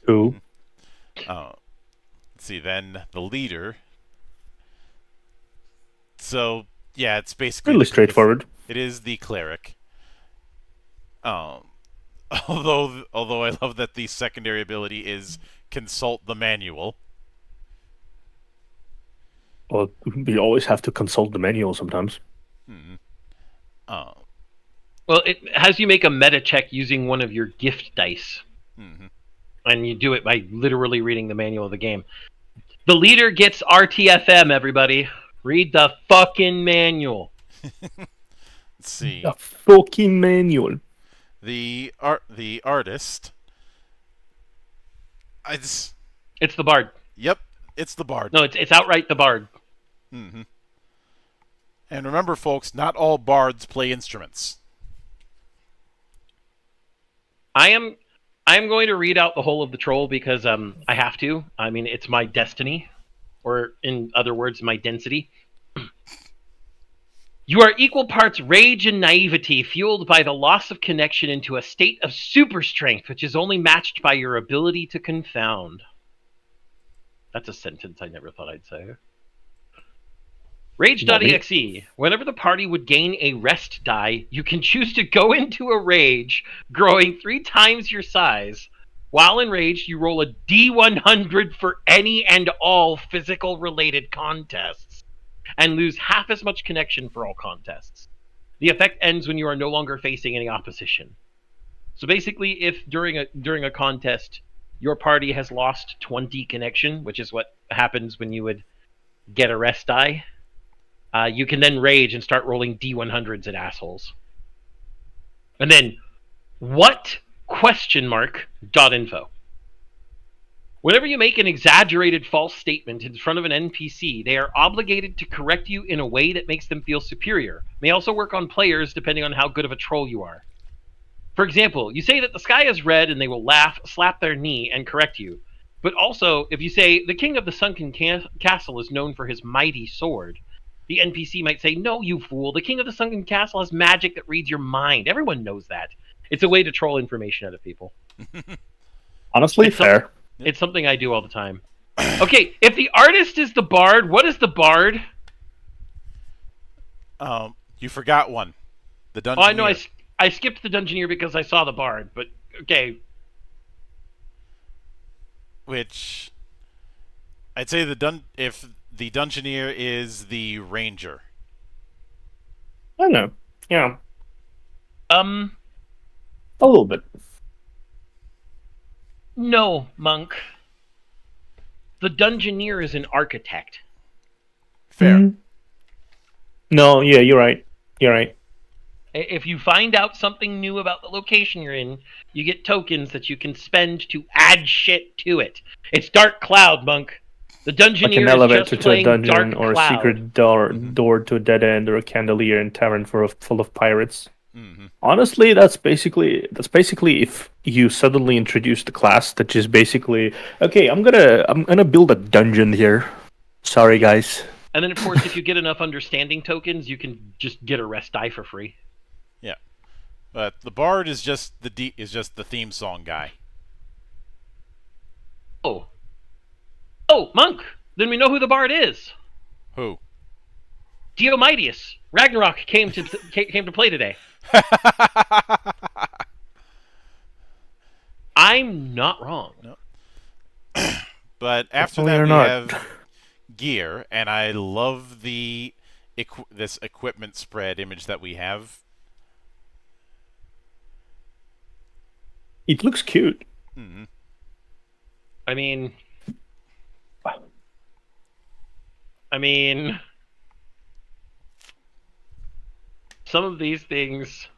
Who? Let's see. Then the leader. So yeah, it's basically Really straightforward. It is the cleric. Although I love that the secondary ability is consult the manual. Well, we always have to consult the manual sometimes. Mm-hmm. Well, it has you make a meta check using one of your gift dice. Mm-hmm. And you do it by literally reading the manual of the game. The leader gets RTFM, everybody. Read the fucking manual. Let's see. The fucking manual. The artist. It's the bard. Yep, it's the bard. No, it's outright the bard. Mm-hmm. And remember, folks, not all bards play instruments. I am going to read out the whole of the troll because I have to. I mean, it's my destiny, or in other words, my density. You are equal parts rage and naivety, fueled by the loss of connection into a state of super strength, which is only matched by your ability to confound. That's a sentence I never thought I'd say. Rage.exe. Whenever the party would gain a rest die, you can choose to go into a rage, growing 3 times your size. While in rage, you roll a D100 for any and all physical-related contests, and lose half as much connection for all contests. The effect ends when you are no longer facing any opposition. So basically, if during a contest, your party has lost 20 connection, which is what happens when you would get a rest die, you can then rage and start rolling D100s at assholes. And then, what? ? .info. Whenever you make an exaggerated false statement in front of an NPC, they are obligated to correct you in a way that makes them feel superior. May also work on players depending on how good of a troll you are. For example, you say that the sky is red and they will laugh, slap their knee, and correct you. But also, if you say, the king of the sunken castle is known for his mighty sword, the NPC might say, no, you fool, the king of the sunken castle has magic that reads your mind. Everyone knows that. It's a way to troll information out of people. Honestly, fair. It's something I do all the time. Okay, if the artist is the bard, what is the bard? You forgot one. The dungeoneer. Oh, I know. I skipped the dungeoneer because I saw the bard, but okay. Which I'd say if the dungeoneer is the ranger. I know. Yeah. A little bit. No, Monk. The dungeoneer is an architect. Fair. Mm. No, yeah, you're right. You're right. If you find out something new about the location you're in, you get tokens that you can spend to add shit to it. It's Dark Cloud, Monk. The dungeoneer like an is elevator just to a playing dungeon, Dark or Cloud. a secret door to a dead end, or a candelier in tavern full of pirates. Mm-hmm. Honestly, that's basically if you suddenly introduce the class that just basically, okay, I'm gonna build a dungeon here. Sorry, guys. And then, of course, if you get enough understanding tokens, you can just get a rest die for free. Yeah, but the bard is just the theme song guy. Oh. Oh, Monk! Then we know who the bard is. Who? Diomedes. Ragnarok came to play today. I'm not wrong. No. But after Definitely that, are we not. have gear, and I love this equipment spread image that we have. It looks cute. Mm-hmm. I mean, some of these things,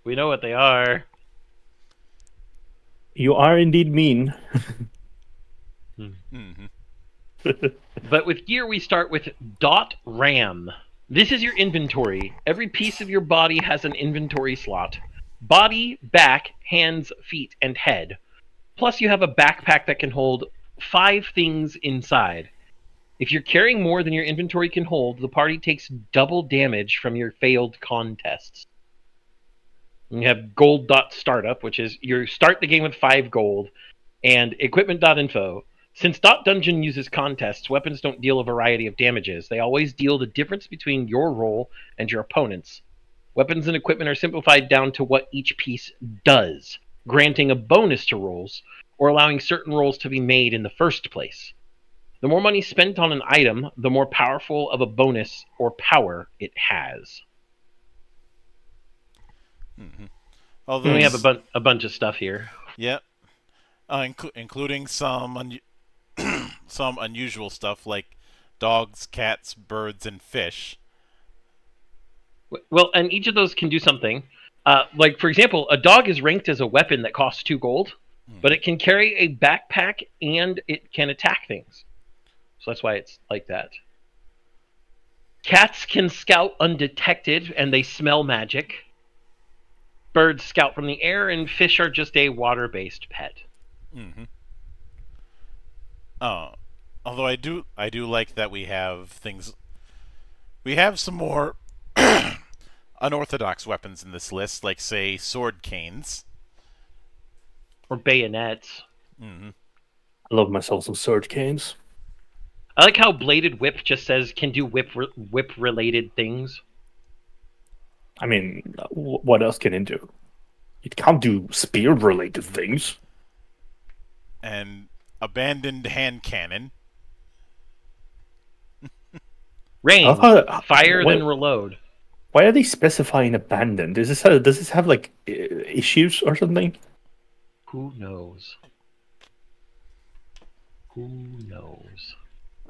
we know what they are. You are indeed mean. Mm-hmm. But with gear, we start with dot RAM. This is your inventory. Every piece of your body has an inventory slot. Body, back, hands, feet, and head. Plus, you have a backpack that can hold 5 things inside. If you're carrying more than your inventory can hold, the party takes double damage from your failed contests. And you have gold.startup, which is you start the game with 5 gold, and equipment.info. Since Dot Dungeon uses contests, weapons don't deal a variety of damages. They always deal the difference between your roll and your opponent's. Weapons and equipment are simplified down to what each piece does, granting a bonus to rolls, or allowing certain rolls to be made in the first place. The more money spent on an item, the more powerful of a bonus or power it has. Mm-hmm. And Although we have a bunch of stuff here. yeah, including some some unusual stuff like dogs, cats, birds, and fish. Well, and each of those can do something. Like, for example, a dog is ranked as a weapon that costs 2 gold, but it can carry a backpack and it can attack things. So that's why it's like that. Cats can scout undetected and they smell magic. Birds scout from the air, and fish are just a water-based pet. Mm-hmm. Although I do like that we have things. We have some more unorthodox weapons in this list, like say sword canes. Or bayonets. Mm-hmm. I love myself some sword canes. I like how bladed whip just says can do whip-related things. I mean, what else can it do? It can't do spear-related things. And abandoned hand cannon. Range, fire, then reload. Why are they specifying abandoned? Does this have like issues or something? Who knows? Who knows?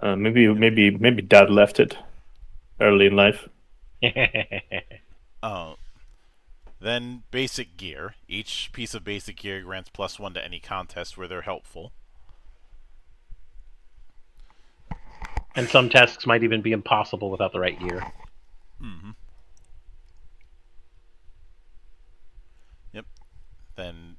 Maybe Dad left it early in life. Then basic gear. Each piece of basic gear grants +1 to any contest where they're helpful. And some tasks might even be impossible without the right gear. Mm-hmm. Yep. Then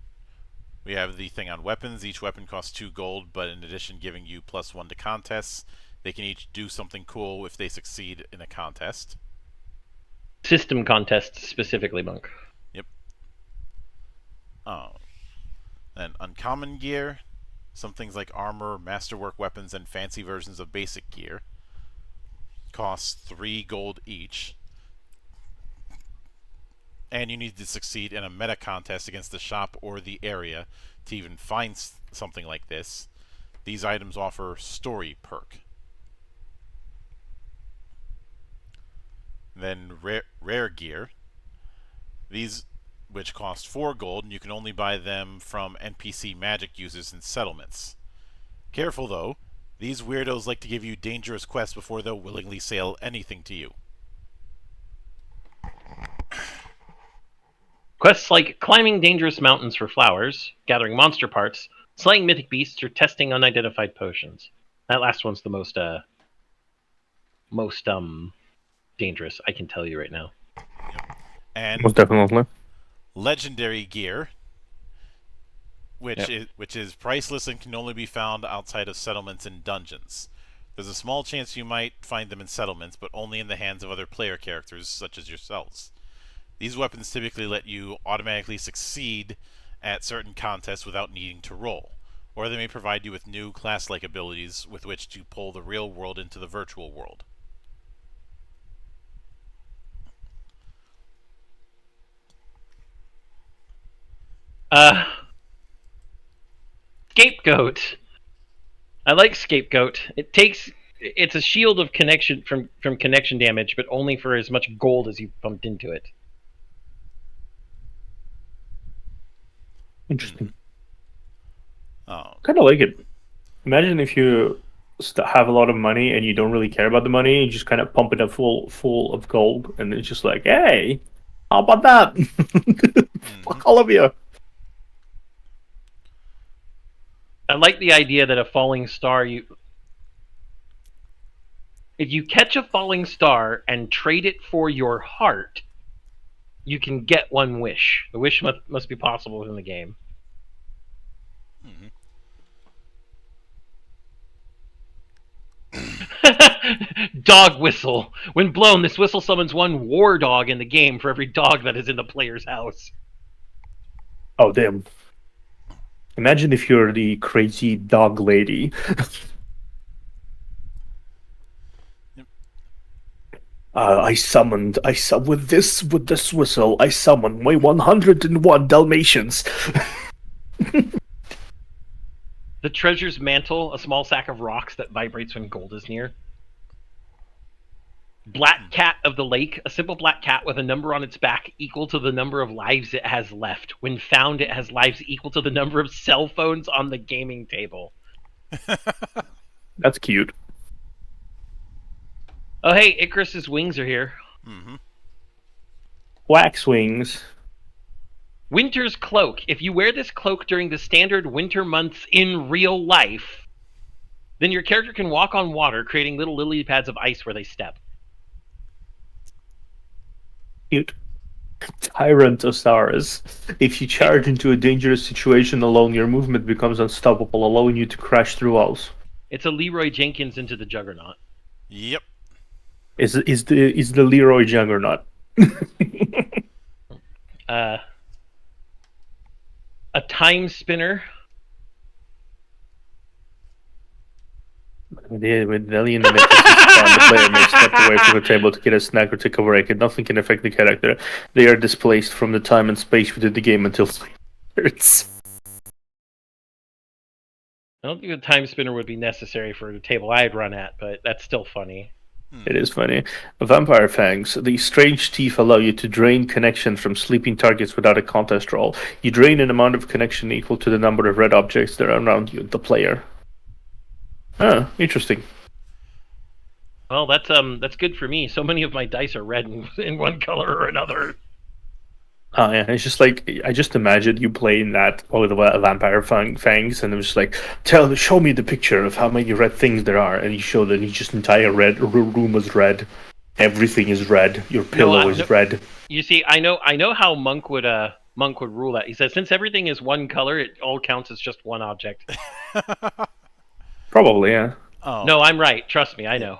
we have the thing on weapons. Each weapon costs 2 gold, but in addition giving you +1 to contests. They can each do something cool if they succeed in a contest. System contests specifically, Monk. Yep. Then uncommon gear. Some things like armor, masterwork weapons, and fancy versions of basic gear. Costs 3 gold each. And you need to succeed in a meta contest against the shop or the area to even find something like this. These items offer story perk. Then rare gear. These which cost 4 gold, and you can only buy them from NPC magic users in settlements. Careful though, these weirdos like to give you dangerous quests before they'll willingly sell anything to you. Quests like climbing dangerous mountains for flowers, gathering monster parts, slaying mythic beasts, or testing unidentified potions. That last one's the most dangerous, I can tell you right now. Yep. and Most definitely. legendary gear, Yep. which is priceless and can only be found outside of settlements and dungeons. There's a small chance you might find them in settlements, but only in the hands of other player characters such as yourselves. These weapons typically let you automatically succeed at certain contests without needing to roll, or they may provide you with new class-like abilities with which to pull the real world into the virtual world. Uh, Scapegoat. I like Scapegoat. It's a shield of connection from connection damage, but only for as much gold as you pumped into it. Interesting. Oh, Kind of like it. Imagine if you have a lot of money and you don't really care about the money, you just kind of pump it up full of gold, and it's just like, hey, how about that? Fuck all of you. I like the idea that a falling star if you catch a falling star and trade it for your heart, you can get one wish. The wish must be possible within the game. Dog whistle. When blown, this whistle summons one war dog in the game for every dog that is in the player's house. Oh, damn. Imagine if you're the crazy dog lady. with this whistle, I summon my 101 Dalmatians. The treasure's mantle, a small sack of rocks that vibrates when gold is near. Black cat of the lake, a simple black cat with a number on its back equal to the number of lives it has left. When found, it has lives equal to the number of cell phones on the gaming table. That's cute. Oh, hey, Icarus's wings are here. Wax wings. Winter's cloak. If you wear this cloak during the standard winter months in real life, then your character can walk on water, creating little lily pads of ice where they step. Cute. Tyrantosaurus. If you charge into a dangerous situation alone, your movement becomes unstoppable, allowing you to crash through walls. It's a Leroy Jenkins into the Juggernaut. Yep. Is the Leroy Juggernaut? A time spinner. With the alien the player may step away from the table to get a snack or take a break, and nothing can affect the character. They are displaced from the time and space within the game until hurts. I don't think a time spinner would be necessary for the table I'd run at, but that's still funny. It is funny. Vampire Fangs. These strange teeth allow you to drain connection from sleeping targets without a contest roll. You drain an amount of connection equal to the number of red objects that are around you, the player. Oh, interesting. Well, that's good for me. So many of my dice are red in one color or another. Oh yeah, it's just like I just imagine you playing that with the Vampire Fangs, and it was just like, show me the picture of how many red things there are, and you show that just entire room is red, everything is red, your pillow is red. You see, I know how Monk would rule that. He says since everything is one color, it all counts as just one object. Probably, yeah. Oh. No, I'm right. Trust me, I know.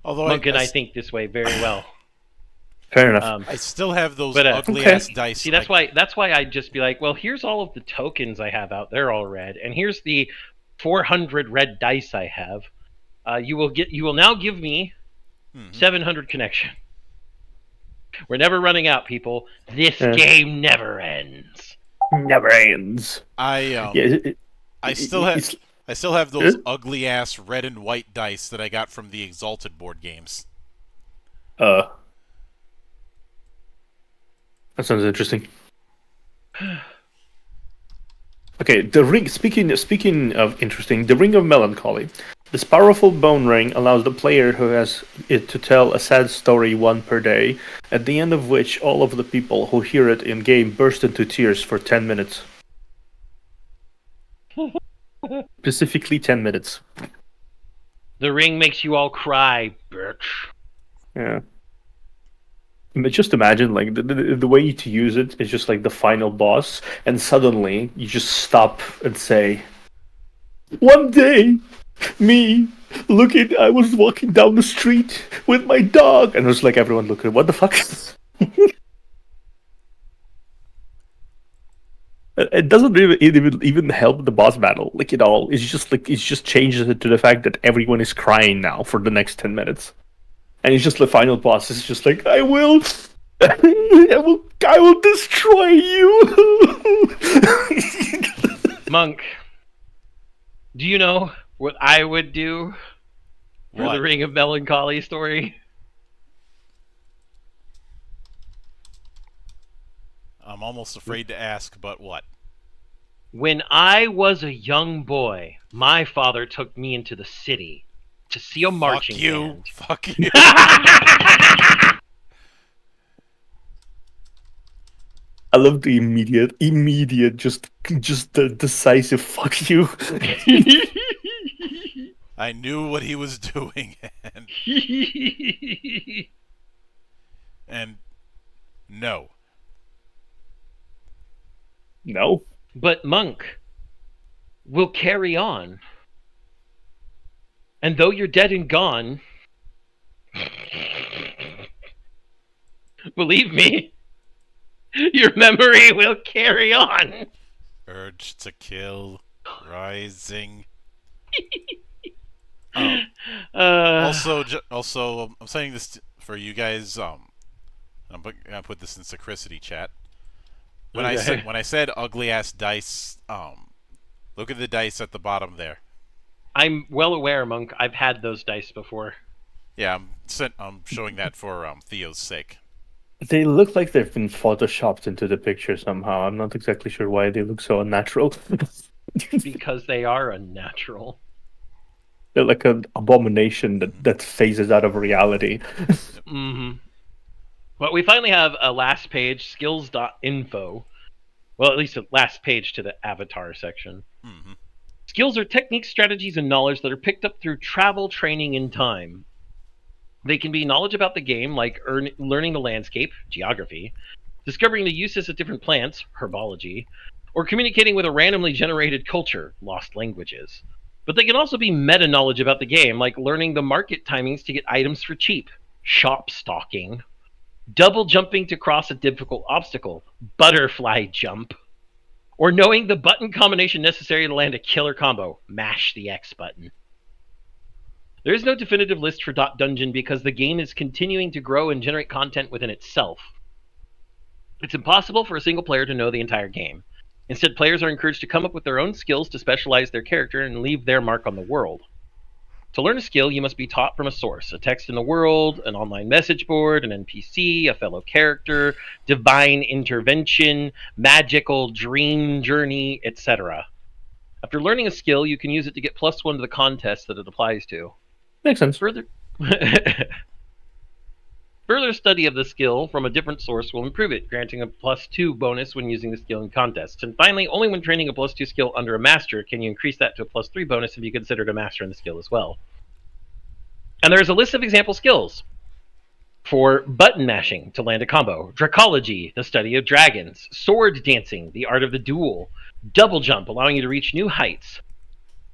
Although Monk and I think this way very well. Fair enough. I still have those ugly ass dice. See, that's why I'd just be like, well, here's all of the tokens I have out. They're all red, and here's the 400 red dice I have. You will now give me 700 connection. We're never running out, people. This game never ends. Never ends. I still have those ugly ass red and white dice that I got from the Exalted board games. That sounds interesting. Okay, the ring. Speaking of interesting, the Ring of Melancholy. This powerful bone ring allows the player who has it to tell a sad story one per day, at the end of which all of the people who hear it in game burst into tears for 10 minutes. Specifically 10 minutes. The ring makes you all cry, bitch. Yeah. But just imagine, like, the way to use it is just like the final boss, and suddenly you just stop and say, "One day, me, I was walking down the street with my dog," and it was like everyone looking, "What the fuck?" It doesn't even help the boss battle, like at all. It's just like it just changes it to the fact that everyone is crying now for the next 10 minutes, and it's just the final boss is just like, "I will, I will destroy you." Monk, do you know what I would do for What? the Ring of Melancholy story? I'm almost afraid to ask, but what? When I was a young boy, my father took me into the city to see a marching Fuck you. band. Fuck you. I love the immediate, just the decisive "fuck you." I knew what he was doing, and no. No. But Monk, we'll carry on. And though you're dead and gone, believe me, your memory will carry on. Urge to kill rising. Also, I'm saying this for you guys. I'm gonna put this in Sacricity chat. When Okay. I said ugly ass dice, look at the dice at the bottom there. I'm well aware, Monk. I've had those dice before. Yeah, I'm showing that for Theo's sake. They look like they've been photoshopped into the picture somehow. I'm not exactly sure why they look so unnatural. Because they are unnatural. They're like an abomination that phases out of reality. Mm-hmm. Well, we finally have a last page, skills.info. Well, at least a last page to the avatar section. Mm-hmm. Skills are techniques, strategies, and knowledge that are picked up through travel, training, and time. They can be knowledge about the game, like learning the landscape, geography, discovering the uses of different plants, herbology, or communicating with a randomly generated culture, lost languages. But they can also be meta knowledge about the game, like learning the market timings to get items for cheap, shop stalking, double jumping to cross a difficult obstacle, butterfly jump, or knowing the button combination necessary to land a killer combo, mash the X button. There is no definitive list for Dot Dungeon because the game is continuing to grow and generate content within itself. It's impossible for a single player to know the entire game. Instead, players are encouraged to come up with their own skills to specialize their character and leave their mark on the world. To learn a skill, you must be taught from a source, a text in the world, an online message board, an NPC, a fellow character, divine intervention, magical dream journey, etc. After learning a skill, you can use it to get +1 to the contest that it applies to. Makes sense. Further study of the skill from a different source will improve it, granting a +2 bonus when using the skill in contests. And finally, only when training a +2 skill under a master can you increase that to a +3 bonus if you considered a master in the skill as well. And there's a list of example skills for button mashing to land a combo, dracology, the study of dragons, sword dancing, the art of the duel, double jump, allowing you to reach new heights,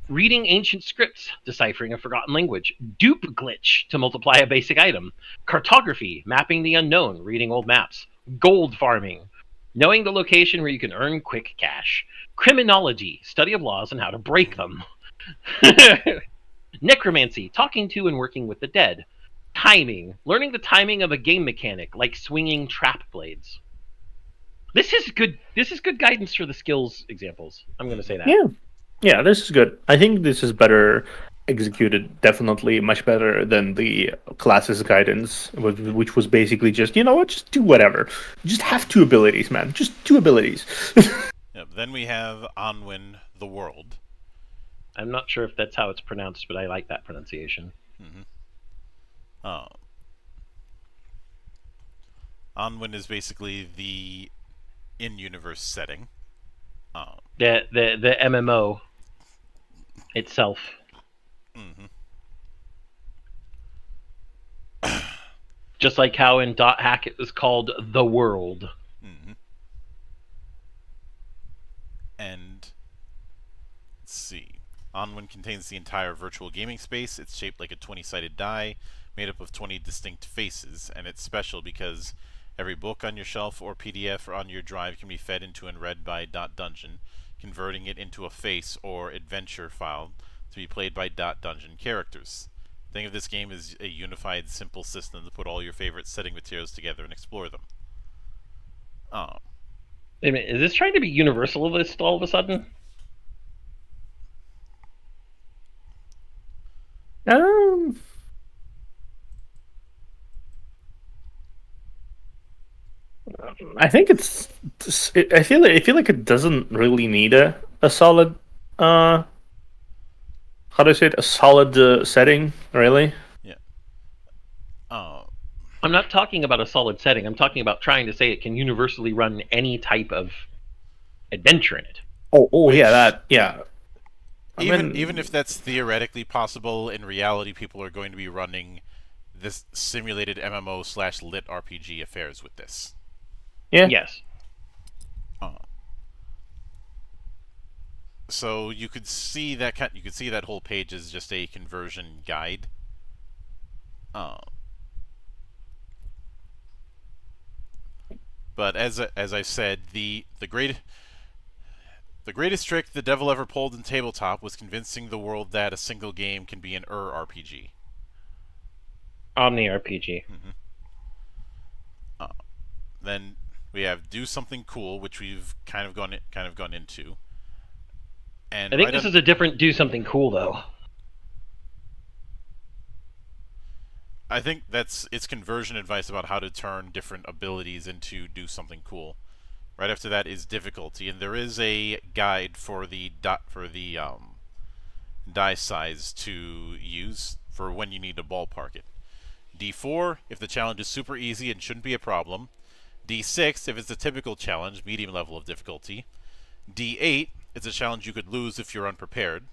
reading ancient scripts, deciphering a forgotten language, dupe glitch to multiply a basic item, cartography, mapping the unknown, reading old maps, gold farming, knowing the location where you can earn quick cash, criminology, study of laws and how to break them, necromancy, talking to and working with the dead, timing, learning the timing of a game mechanic like swinging trap blades. This is good guidance for the skills examples. I'm going to say that. Yeah, this is good. I think this is better executed, definitely much better than the classes guidance, which was basically just, you know what, just do whatever. Just have 2 abilities, man. Just 2 abilities. Yep. Then we have Onwin the World. I'm not sure if that's how it's pronounced, but I like that pronunciation. Onwin is basically the in-universe setting. The MMO itself. Just like how in .hack it was called The World. Mm-hmm. And let's see. Onwin contains the entire virtual gaming space. It's shaped like a 20-sided die, made up of 20 distinct faces, and it's special because every book on your shelf or PDF or on your drive can be fed into and read by .dungeon, converting it into a face or adventure file to be played by .dungeon characters. Think of this game as a unified, simple system to put all your favorite setting materials together and explore them. Wait a minute, is this trying to be universalist all of a sudden? I think I feel like it doesn't really need a solid how do I say it? A solid setting, really. Yeah. I'm not talking about a solid setting. I'm talking about trying to say it can universally run any type of adventure in it. Oh, yeah, that, yeah. Even if that's theoretically possible, in reality, people are going to be running this simulated MMO/lit RPG affairs with this. Yeah. Yes. So you could see that whole page is just a conversion guide. But as I said, the greatest trick the devil ever pulled in tabletop was convincing the world that a single game can be an RPG. Omni RPG. Then we have do something cool, which we've kind of gone into. And I think this is a different do something cool though. I think it's conversion advice about how to turn different abilities into do something cool. Right after that is difficulty, and there is a guide for the die size to use for when you need to ballpark it. D4 if the challenge is super easy and shouldn't be a problem. D6 if it's a typical challenge, medium level of difficulty. D8 it's a challenge you could lose if you're unprepared.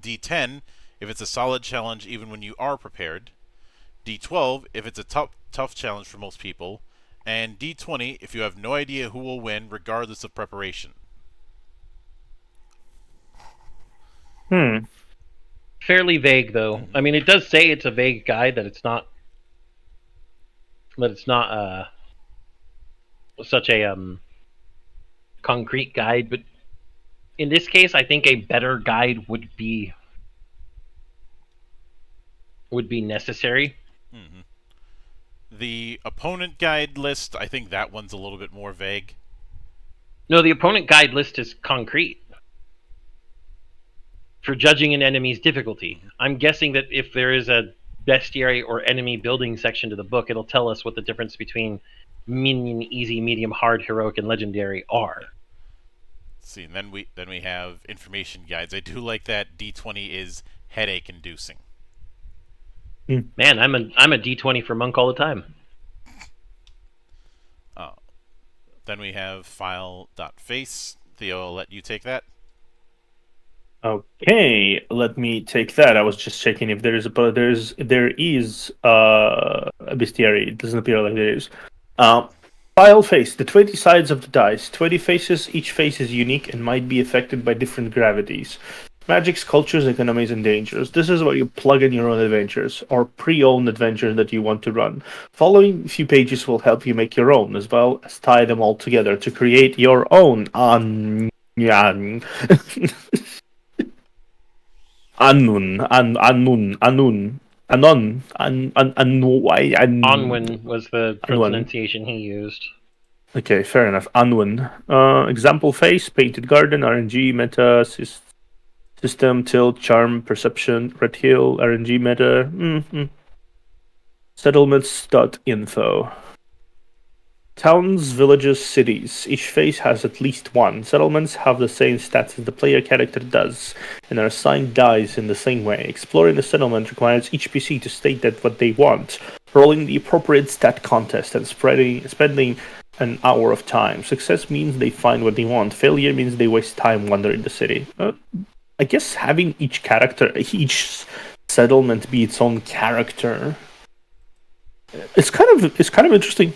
D10 if it's a solid challenge even when you are prepared. D12 if it's a tough challenge for most people. And D20 if you have no idea who will win regardless of preparation. Fairly vague though. I mean, it does say it's a vague guide, that it's not such a concrete guide, but in this case I think a better guide would be necessary. Mm-hmm. The opponent guide list, I think that one's a little bit more vague. No, the opponent guide list is concrete for judging an enemy's difficulty. I'm guessing that if there is a bestiary or enemy building section to the book, it'll tell us what the difference between minion, easy, medium, hard, heroic, and legendary are. Let's see, and then we have information guides. I do like that D20 is headache inducing. Man, I'm a D20 for Monk all the time. Then we have file.face. Theo, I'll let you take that. Okay, let me take that. I was just checking if there is a bestiary. It doesn't appear like there is. File face, the 20 sides of the dice. 20 faces, each face is unique and might be affected by different gravities. Magics, cultures, economies, and dangers. This is where you plug in your own adventures, or pre-owned adventures that you want to run. Following a few pages will help you make your own, as well as tie them all together to create your own Anun. Onwin was the pronunciation he used. Okay, fair enough. Anwin. Example face, painted garden, RNG, meta, system, tilt, charm, perception, red hill, RNG meta. Settlements.info. Towns, villages, cities. Each phase has at least one. Settlements have the same stats as the player character does, and are assigned dice in the same way. Exploring the settlement requires each PC to state that what they want, rolling the appropriate stat contest, and spending an hour of time. Success means they find what they want. Failure means they waste time wandering the city. I guess having each settlement be its own character It's kind of interesting.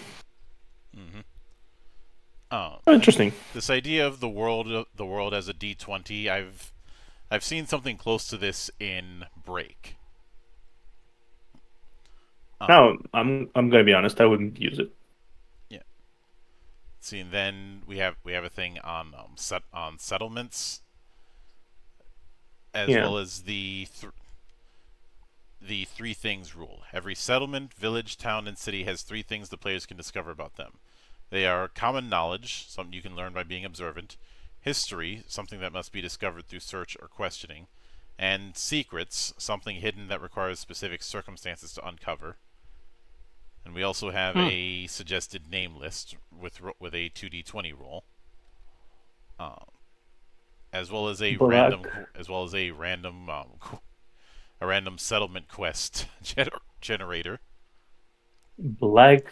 And Interesting. this idea of the world as a D20, I've seen something close to this in Break. Now, I'm gonna be honest. I wouldn't use it. Yeah. See, and then we have a thing on on settlements, as Yeah. well as the three things rule. Every settlement, village, town, and city has three things the players can discover about them. They are common knowledge, something you can learn by being observant; history, something that must be discovered through search or questioning; and secrets, something hidden that requires specific circumstances to uncover. And we also have a suggested name list with a 2d20 roll, uh, as well as a Black a random settlement quest generator. Black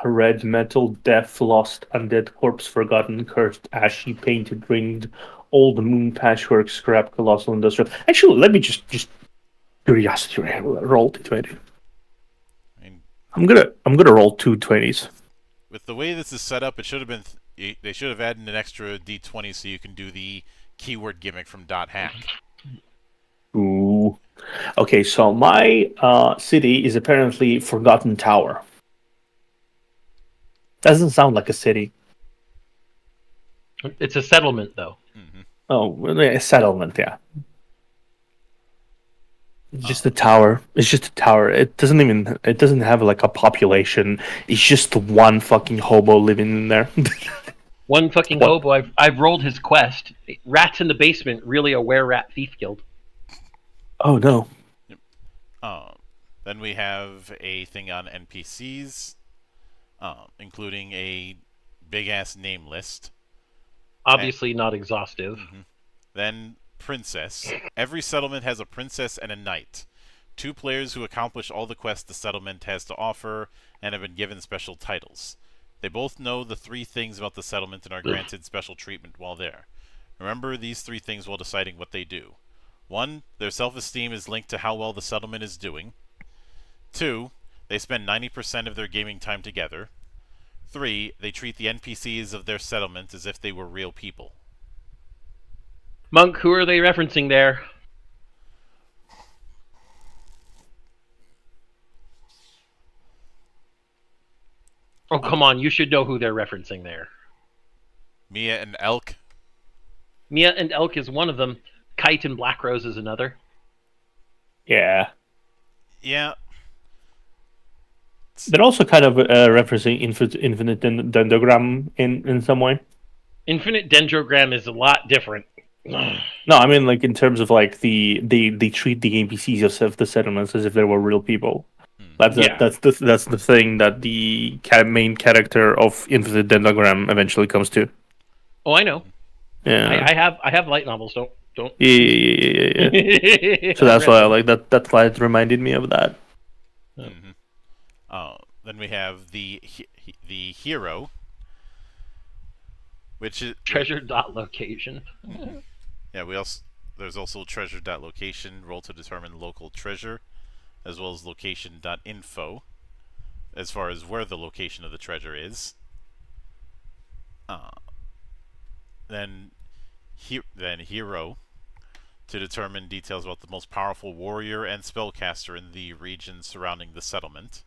red metal, death, lost, undead, corpse, forgotten, cursed, ashy, painted, ringed, old moon, patchwork, scrap, colossal, industrial. Actually, let me just curiosity roll d20. I mean, I'm gonna roll 2 20s. with the way this is set up, it should have been they should have added an extra d20 so you can do the keyword gimmick from .hack. Ooh. Okay, so my city is apparently Forgotten Tower. Doesn't sound like a city. It's a settlement, though. Oh, well, a settlement, yeah. It's just a tower. It's just a tower. It doesn't have like a population. It's just one fucking hobo living in there. One fucking What? hobo. I've rolled his quest. Rats in the basement. Really a were-rat thief guild. Oh no. Then we have a thing on NPCs, including a big ass name list. Obviously not exhaustive. Then princess. Every settlement has a princess and a knight. Two players who accomplish all the quests the settlement has to offer and have been given special titles. They both know the three things about the settlement and are granted special treatment while there. Remember these three things while deciding what they do. 1. Their self-esteem is linked to how well the settlement is doing. 2. They spend 90% of their gaming time together. 3. They treat the NPCs of their settlement as if they were real people. Monk, who are they referencing there? Oh, come on. You should know who they're referencing there. Mia and Elk. Mia and Elk is one of them. Kite and Black Rose is another. Yeah. Yeah. They're also kind of referencing infinite dendrogram in some way. Infinite Dendrogram is a lot different. No, I mean like in terms of like they treat the NPCs of the settlements as if they were real people. That's the thing that the main character of Infinite Dendrogram eventually comes to. Oh, I know. Yeah. I have light novels. Don't. Yeah. So that's why I like that. That's why it reminded me of that. Then we have the hero, which is Treasure dot location. Yeah, there's also treasure dot location, roll to determine local treasure, as well as location dot info, as far as where the location of the treasure is. Then hero, to determine details about the most powerful warrior and spellcaster in the region surrounding the settlement.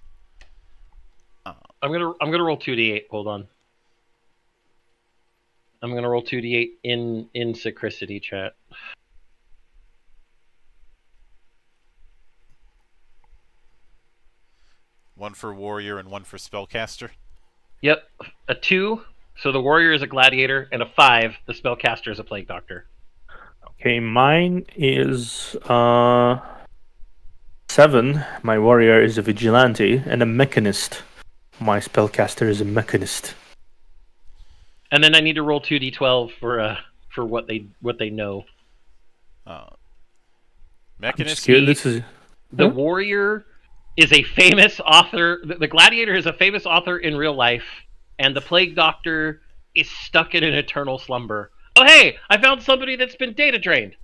I'm gonna roll 2d8. Hold on. I'm gonna roll 2d8 in Sacristity chat. One for warrior and one for spellcaster. Yep, a 2. So the warrior is a gladiator, and a 5. The spellcaster is a plague doctor. Okay, mine is 7. My warrior is a vigilante and a mechanist. My spellcaster is a mechanist. And then I need to roll 2d12 for what they know. Mechanist. The warrior is a famous author. The gladiator is a famous author in real life, and the plague doctor is stuck in an eternal slumber. Oh, hey! I found somebody that's been data drained.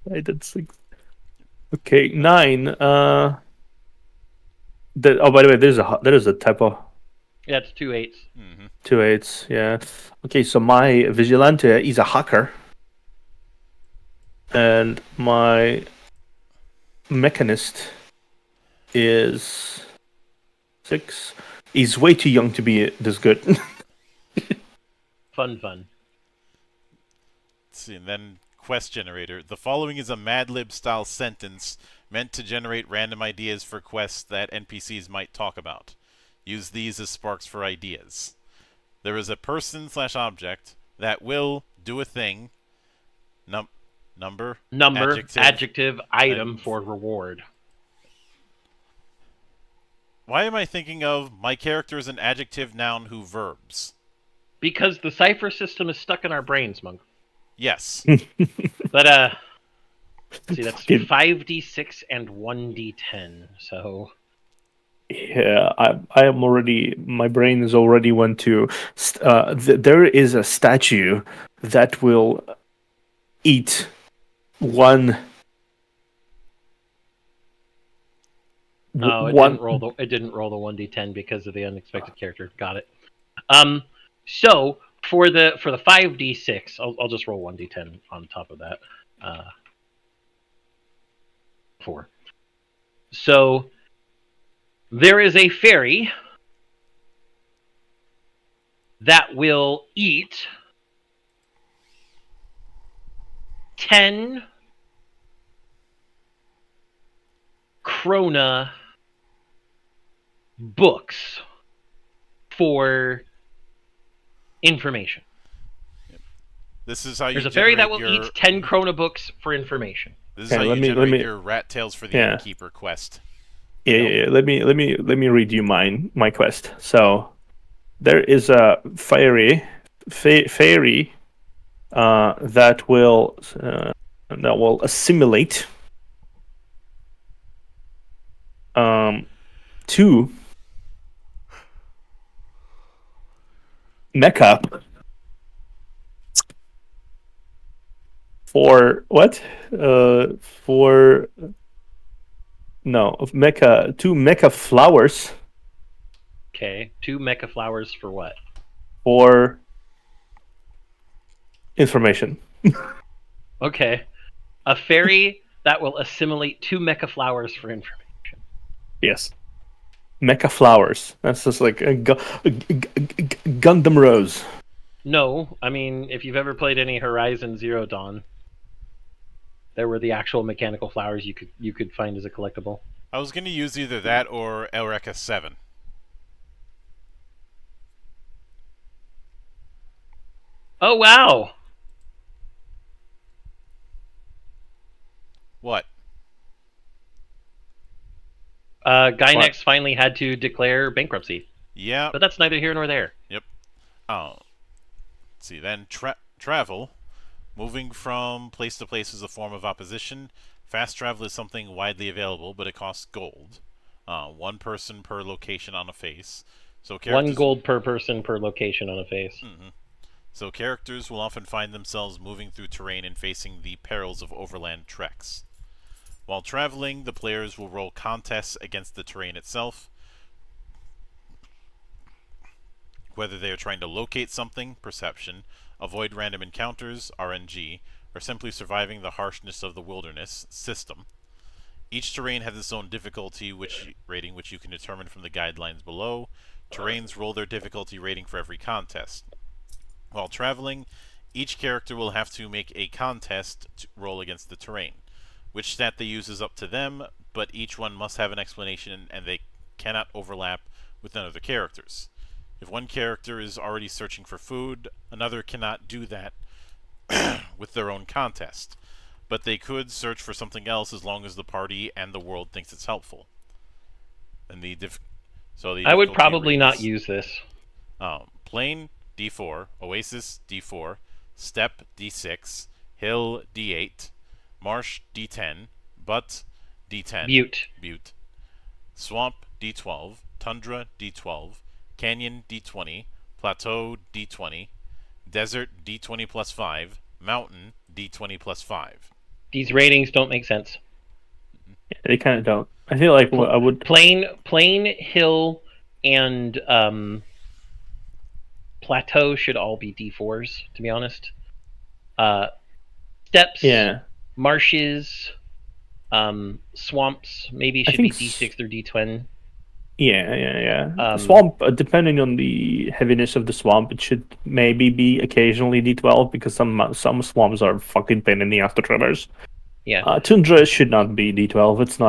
Right, that's like... Okay, 9. Oh, by the way, there is a typo. Yeah, it's 2 8s. Mm-hmm. 2 8s. Yeah. Okay, so my vigilante is a hacker, and my mechanist is 6. He's way too young to be this good. Fun. Let's see, and then quest generator. The following is a Mad Lib style sentence meant to generate random ideas for quests that NPCs might talk about. Use these as sparks for ideas. There is a person/object that will do a thing. Number. Adjective, item for reward. Why am I thinking of my character is an adjective, noun, who verbs? Because the cipher system is stuck in our brains, Monk. Yes. But see, that's Fucking- 5d6 and 1d10. So Yeah, I am already. My brain is already went to. There is a statue that will eat one. no, it didn't roll the 1d10 because of the unexpected character. Got it. So for the 5d6, I'll just roll 1d10 on top of that. 4. So there is a fairy that will eat 10 krona books for information. This is how you There's a fairy that generate will eat 10 krona books for information. This is Okay, how let you me- generate let me- your rat tails for the Yeah. innkeeper quest. Yeah. Let me read you my quest. So there is a fairy that will assimilate 2 mecha for what? For no, of mecha 2 mecha flowers Okay, 2 mecha flowers for what? for information. Okay, a fairy that will assimilate 2 mecha flowers for information. Yes. Mecha flowers. That's just like a Gundam Rose. No, I mean, if you've ever played any Horizon Zero Dawn, there were the actual mechanical flowers you could find as a collectible. I was going to use either that or Elreka 7. Oh wow! What? Gynex finally had to declare bankruptcy, Yeah. but that's neither here nor there. Oh. Let's see. Then travel. Moving from place to place is a form of opposition. Fast travel is something widely available, but it costs gold. 1 person per location on a face. So 1 gold per person per location on a face. So characters will often find themselves moving through terrain and facing the perils of overland treks. While traveling, the players will roll contests against the terrain itself. Whether they are trying to locate something, perception, avoid random encounters, RNG, or simply surviving the harshness of the wilderness, system. Each terrain has its own difficulty rating, which you can determine from the guidelines below. Terrains roll their difficulty rating for every contest. While traveling, each character will have to make a contest to roll against the terrain. Which stat they use is up to them, but each one must have an explanation and they cannot overlap with other characters. If one character is already searching for food, another cannot do that with their own contest. But they could search for something else as long as the party and the world thinks it's helpful. And I would probably not use this. Plain D4, Oasis D4, Steppe D6, Hill D8, Marsh D10, Butte D10, Butte. Swamp D12, Tundra D12, Canyon D20, Plateau D20, Desert D20 plus 5, Mountain D20 plus 5. These ratings don't make sense. They kind of don't. I feel like I would. Plain, hill, and plateau should all be D4s. To be honest, steppes, Yeah. marshes, swamps maybe should be D6 or D20. Yeah. Swamp, depending on the heaviness of the swamp, it should maybe be occasionally D12 because some swamps are fucking pain in the ass to traverse. Yeah. Tundra should not be D12. It's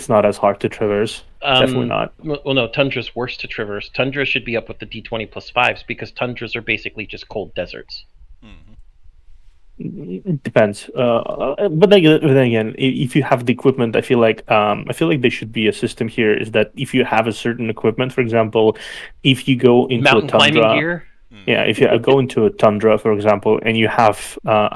not as hard to traverse. Definitely not. Well, no, tundra's worse to traverse. Tundra should be up with the D20 plus 5s because tundras are basically just cold deserts. It depends. But then again, if you have the equipment, I feel like there should be a system here. Is that if you have a certain equipment, for example, if you go into Mountain a tundra, climbing gear. yeah, if you go into a tundra, for example, and you have like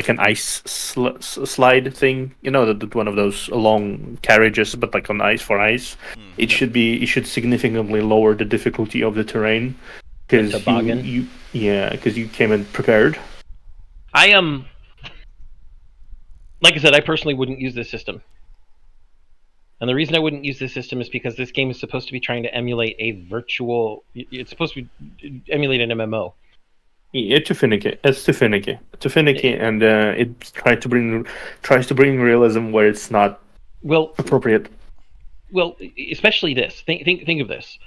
an ice slide thing, one of those long carriages, but like on ice for ice, it should significantly lower the difficulty of the terrain because you came in prepared. I like I said, I personally wouldn't use this system. And the reason I wouldn't use this system is because this game is supposed to be trying to emulate a virtual. It's supposed to emulate an MMO. Yeah, too finicky. It's too finicky. And it tries to bring realism where it's not appropriate. Well, especially this. Think of this.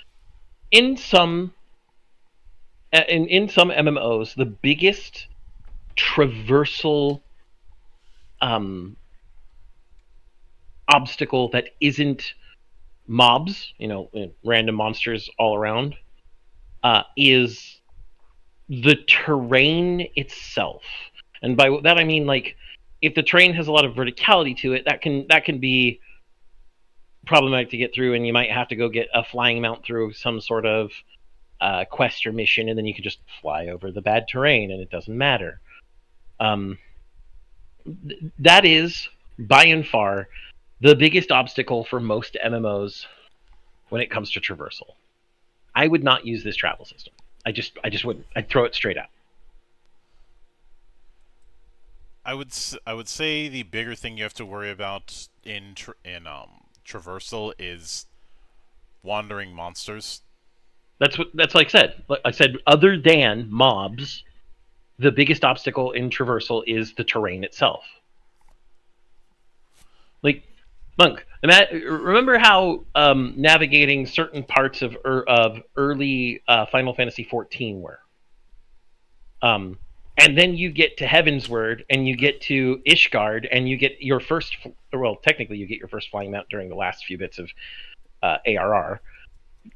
In some MMOs, the biggest traversal obstacle that isn't mobs, random monsters all around, is the terrain itself. And by that I mean, like, if the terrain has a lot of verticality to it, that can be problematic to get through, and you might have to go get a flying mount through some sort of quest or mission, and then you can just fly over the bad terrain, and it doesn't matter. That is, by and far, the biggest obstacle for most MMOs when it comes to traversal. I would not use this travel system. I just wouldn't. I'd throw it straight out. I would say the bigger thing you have to worry about in traversal is wandering monsters. That's like I said. I said other than mobs, the biggest obstacle in traversal is the terrain itself. Like, Monk, remember how navigating certain parts of early Final Fantasy XIV were? And then you get to Heavensward, and you get to Ishgard, and you get your first... Well, technically, you get your first flying mount during the last few bits of ARR.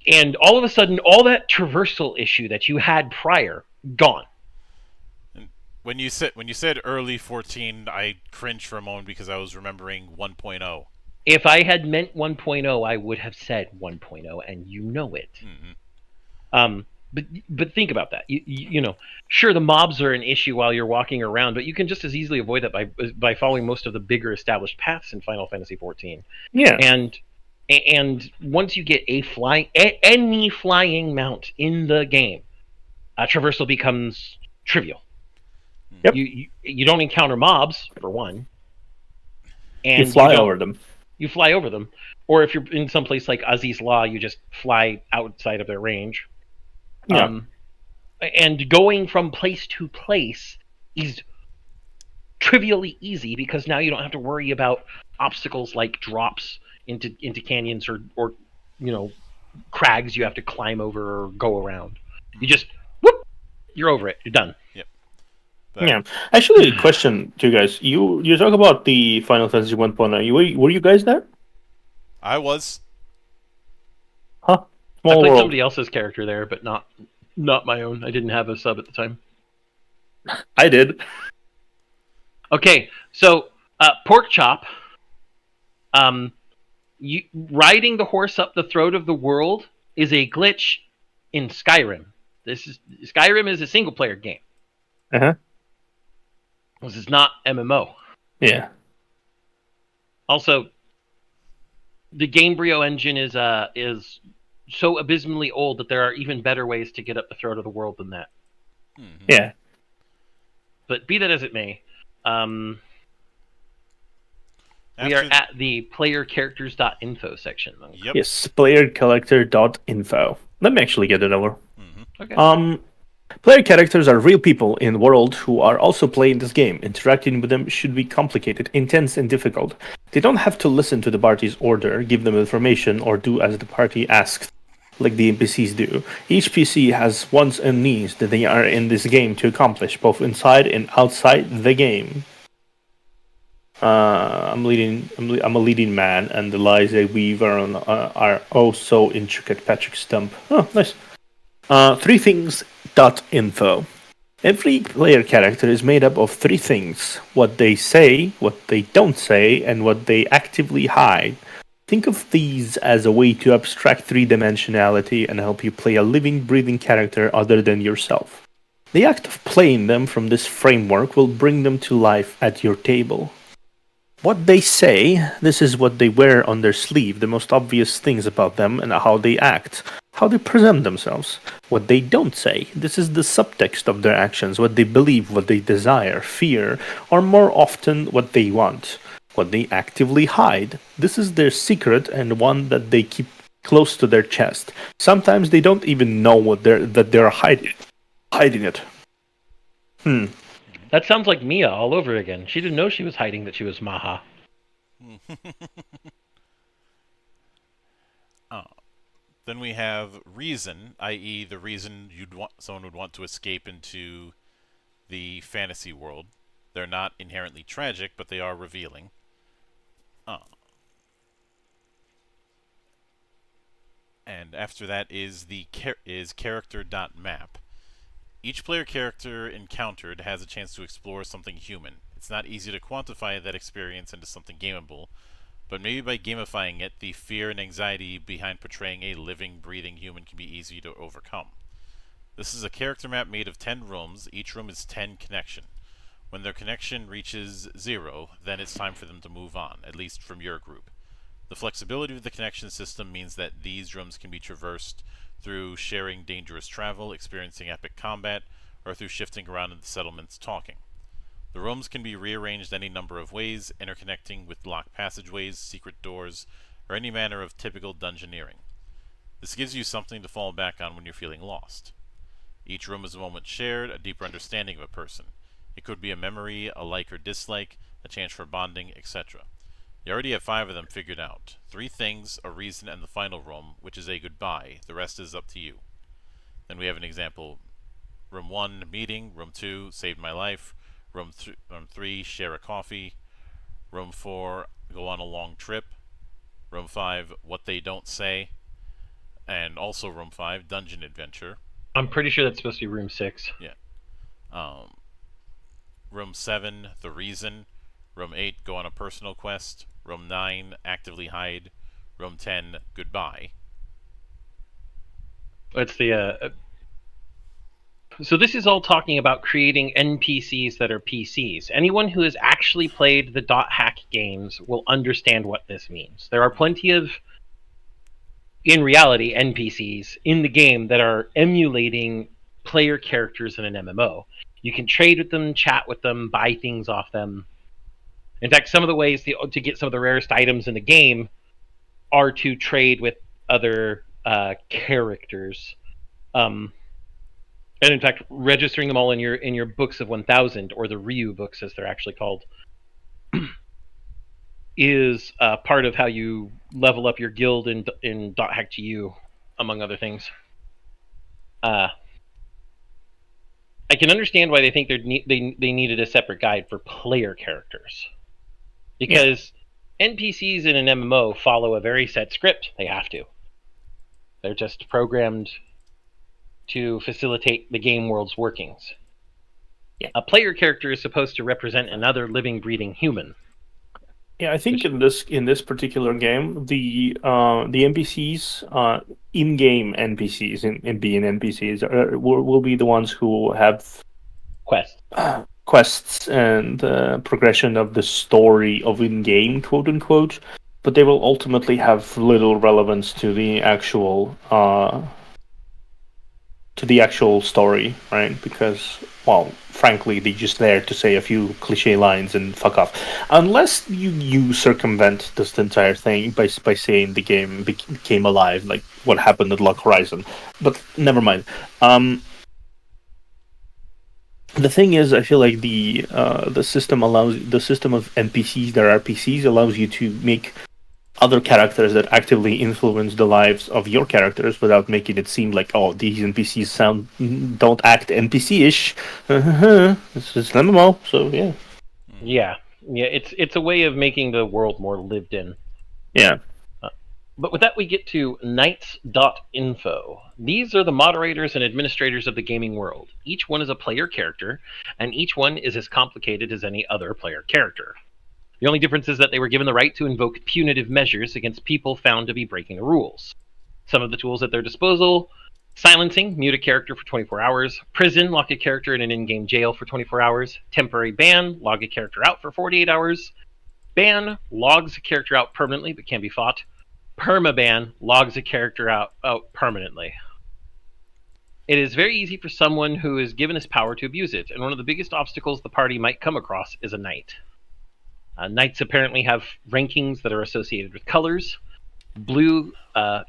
And all of a sudden, all that traversal issue that you had prior, gone. When you said early 14, I cringed for a moment because I was remembering 1.0. If I had meant 1.0, I would have said 1.0, and you know it. Mm-hmm. But think about that. Sure, the mobs are an issue while you're walking around, but you can just as easily avoid that by following most of the bigger established paths in Final Fantasy XIV. Yeah. And once you get any flying mount in the game, traversal becomes trivial. Yep. You don't encounter mobs, for one. And you fly over them. You fly over them. Or if you're in some place like Aziz Law, you just fly outside of their range. Yeah. And going from place to place is trivially easy because now you don't have to worry about obstacles like drops into canyons or crags you have to climb over or go around. You just you're over it. You're done. Yep. Yeah. Actually, a question to you guys. You talk about the Final Fantasy 1.0. Were you guys there? I was. Huh? I played somebody else's character there, but not my own. I didn't have a sub at the time. I did. Okay, so Pork Chop. Riding the horse up the throat of the world is a glitch in Skyrim. Skyrim is a single player game. Uh-huh. This is not MMO. Yeah. Also, the Gamebryo engine is so abysmally old that there are even better ways to get up the throat of the world than that. Mm-hmm. Yeah. But be that as it may, and We are at the playercharacters.info section. Yep. Yes, playercharacter.info. Let me actually get it over. Okay. Player characters are real people in the world who are also playing this game. Interacting with them should be complicated, intense, and difficult. They don't have to listen to the party's order, give them information, or do as the party asks, like the NPCs do. Each PC has wants and needs that they are in this game to accomplish, both inside and outside the game. I'm a leading man, and the lies I weave are oh so intricate. Patrick Stump. Oh, nice. 3things.info. Every player character is made up of 3 things: what they say, what they don't say, and what they actively hide. Think of these as a way to abstract 3-dimensionality and help you play a living, breathing character other than yourself. The act of playing them from this framework will bring them to life at your table. What they say, this is what they wear on their sleeve, the most obvious things about them and how they act, how they present themselves. What they don't say, this is the subtext of their actions, what they believe, what they desire, fear, or more often what they want. What they actively hide, this is their secret and one that they keep close to their chest. Sometimes they don't even know that they're hiding it. That sounds like Mia all over again. She didn't know she was hiding that she was Maha. Then we have reason, i.e. the reason someone would want to escape into the fantasy world. They're not inherently tragic, but they are revealing. And after that is character.map. Each player character encountered has a chance to explore something human. It's not easy to quantify that experience into something gameable, but maybe by gamifying it, the fear and anxiety behind portraying a living, breathing human can be easy to overcome. This is a character map made of 10 rooms. Each room is 10 connection. When their connection reaches 0, then it's time for them to move on, at least from your group. The flexibility of the connection system means that these rooms can be traversed through sharing dangerous travel, experiencing epic combat, or through shifting around in the settlements talking. The rooms can be rearranged any number of ways, interconnecting with locked passageways, secret doors, or any manner of typical dungeoneering. This gives you something to fall back on when you're feeling lost. Each room is a moment shared, a deeper understanding of a person. It could be a memory, a like or dislike, a chance for bonding, etc. You already have 5 of them figured out. 3 things, a reason, and the final room, which is a goodbye. The rest is up to you. Then we have an example. Room 1, meeting. Room 2, saved my life. Room 3, share a coffee. Room 4, go on a long trip. Room 5, what they don't say. And also room 5, dungeon adventure. I'm pretty sure that's supposed to be room 6. Yeah. Room 7, the reason. Room 8, go on a personal quest. Room 9, actively hide. Room 10, goodbye. It's the so this is all talking about creating NPCs that are PCs. Anyone who has actually played the .hack games will understand what this means. There are plenty of, in reality, NPCs in the game that are emulating player characters in an MMO. You can trade with them, chat with them, buy things off them. In fact, some of the ways to get some of the rarest items in the game are to trade with other characters. And in fact, registering them all in your books of 1000, or the Ryu books as they're actually called, is part of how you level up your guild in .hack2u, among other things. I can understand why they think they needed a separate guide for player characters. Because NPCs in an MMO follow a very set script. They have to. They're just programmed to facilitate the game world's workings. Yeah. A player character is supposed to represent another living, breathing human. Yeah, I think in this particular game, the NPCs, in-game NPCs, in being NPCs, will be the ones who have quests and progression of the story of in-game, quote unquote, but they will ultimately have little relevance to the actual to the actual story, right? Because, well, frankly, they're just there to say a few cliche lines and fuck off. Unless you circumvent this entire thing by saying the game became alive, like what happened at Lock Horizon. But never mind. The thing is, I feel like the system of NPCs that are RPCs allows you to make other characters that actively influence the lives of your characters without making it seem like, oh, these NPCs don't act NPC-ish. It's just an MMO, so yeah. Yeah, it's a way of making the world more lived in. Yeah. But with that, we get to Knights.info. These are the moderators and administrators of the gaming world. Each one is a player character, and each one is as complicated as any other player character. The only difference is that they were given the right to invoke punitive measures against people found to be breaking the rules. Some of the tools at their disposal: silencing, mute a character for 24 hours, prison, lock a character in an in-game jail for 24 hours, temporary ban, log a character out for 48 hours, ban, logs a character out permanently but can be fought, permaban, logs a character out permanently. It is very easy for someone who is given this power to abuse it, and one of the biggest obstacles the party might come across is a knight. Knights apparently have rankings that are associated with colors. Blue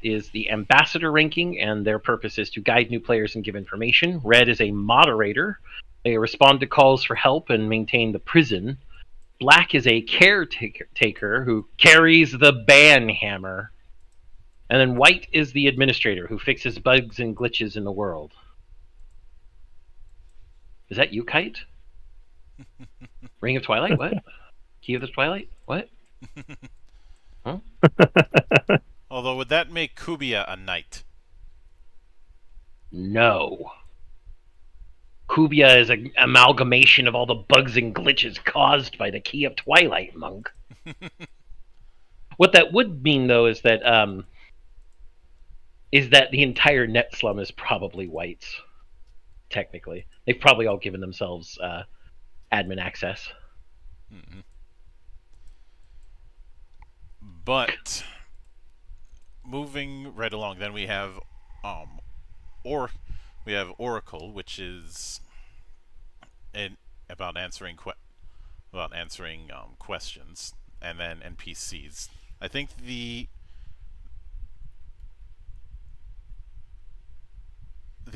is the ambassador ranking, and their purpose is to guide new players and give information. Red is a moderator. They respond to calls for help and maintain the prison. Black is a caretaker who carries the ban hammer. And then white is the administrator who fixes bugs and glitches in the world. Is that you, Kite? Ring of Twilight? What? Key of the Twilight? What? Huh? Although, would that make Kubia a knight? No. Kubia is an amalgamation of all the bugs and glitches caused by the Key of Twilight, monk. What that would mean, though, is that the entire net slum is probably whites. Technically, they've probably all given themselves admin access. Mm-hmm. But moving right along, then we have Oracle, which is about answering questions, and then NPCs. I think the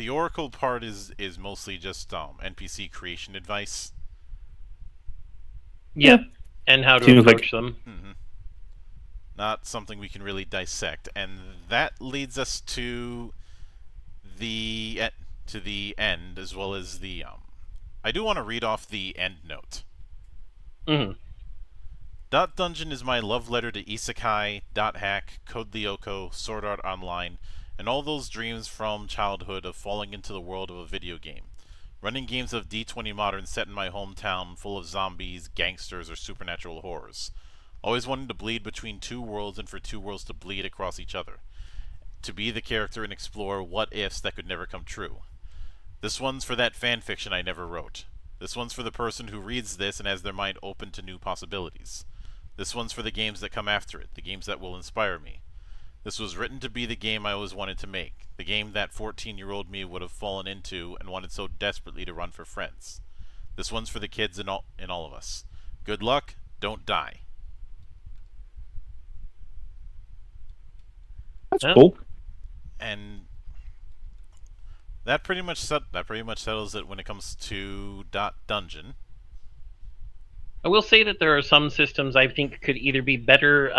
Oracle part is mostly just NPC creation advice. Yeah, and how to Seems approach them. Mm-hmm. Not something we can really dissect, and that leads us to the end, as well as the I do want to read off the end note. Mm-hmm. Dot Dungeon is my love letter to Isekai, Dot Hack, Code Lyoko, Sword Art Online, and all those dreams from childhood of falling into the world of a video game. Running games of D20 Modern set in my hometown, full of zombies, gangsters, or supernatural horrors. Always wanting to bleed between two worlds and for two worlds to bleed across each other. To be the character and explore what-ifs that could never come true. This one's for that fanfiction I never wrote. This one's for the person who reads this and has their mind open to new possibilities. This one's for the games that come after it, the games that will inspire me. This was written to be the game I always wanted to make, the game that 14-year-old me would have fallen into and wanted so desperately to run for friends. This one's for the kids in all of us. Good luck, don't die. That's cool. And that pretty much settles it when it comes to Dot Dungeon. I will say that there are some systems I think could either be better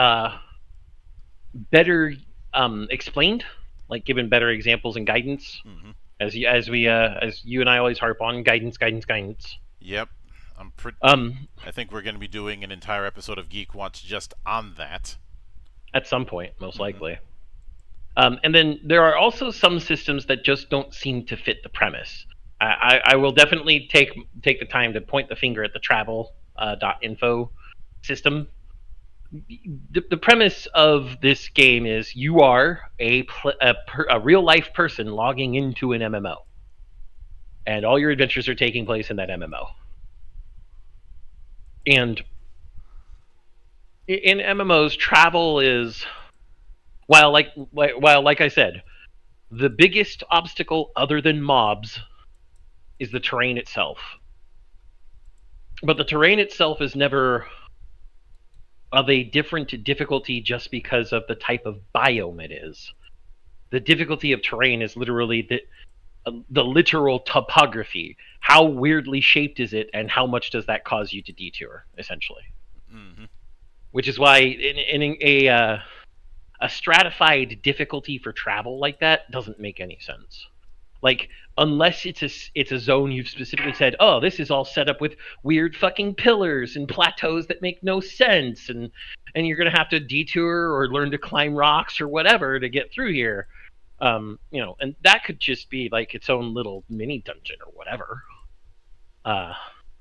explained, like given better examples and guidance. Mm-hmm. As you and I always harp on, guidance. Yep, I think we're going to be doing an entire episode of Geek Watch just on that at some point, most likely. And then there are also some systems that just don't seem to fit the premise. I will definitely take the time to point the finger at the travel.info system. The premise of this game is you are a real life person logging into an MMO, and all your adventures are taking place in that MMO. And in MMOs, travel is, while like I said, The biggest obstacle other than mobs is the terrain itself. But the terrain itself is never of a different difficulty just because of the type of biome it is. The difficulty of terrain is literally the literal topography. How weirdly shaped is it, and how much does that cause you to detour, essentially? Mm-hmm. Which is why in a stratified difficulty for travel like that doesn't make any sense. Like, unless it's a zone you've specifically said, oh, this is all set up with weird fucking pillars and plateaus that make no sense, and you're gonna have to detour or learn to climb rocks or whatever to get through here. And that could just be like its own little mini dungeon or whatever,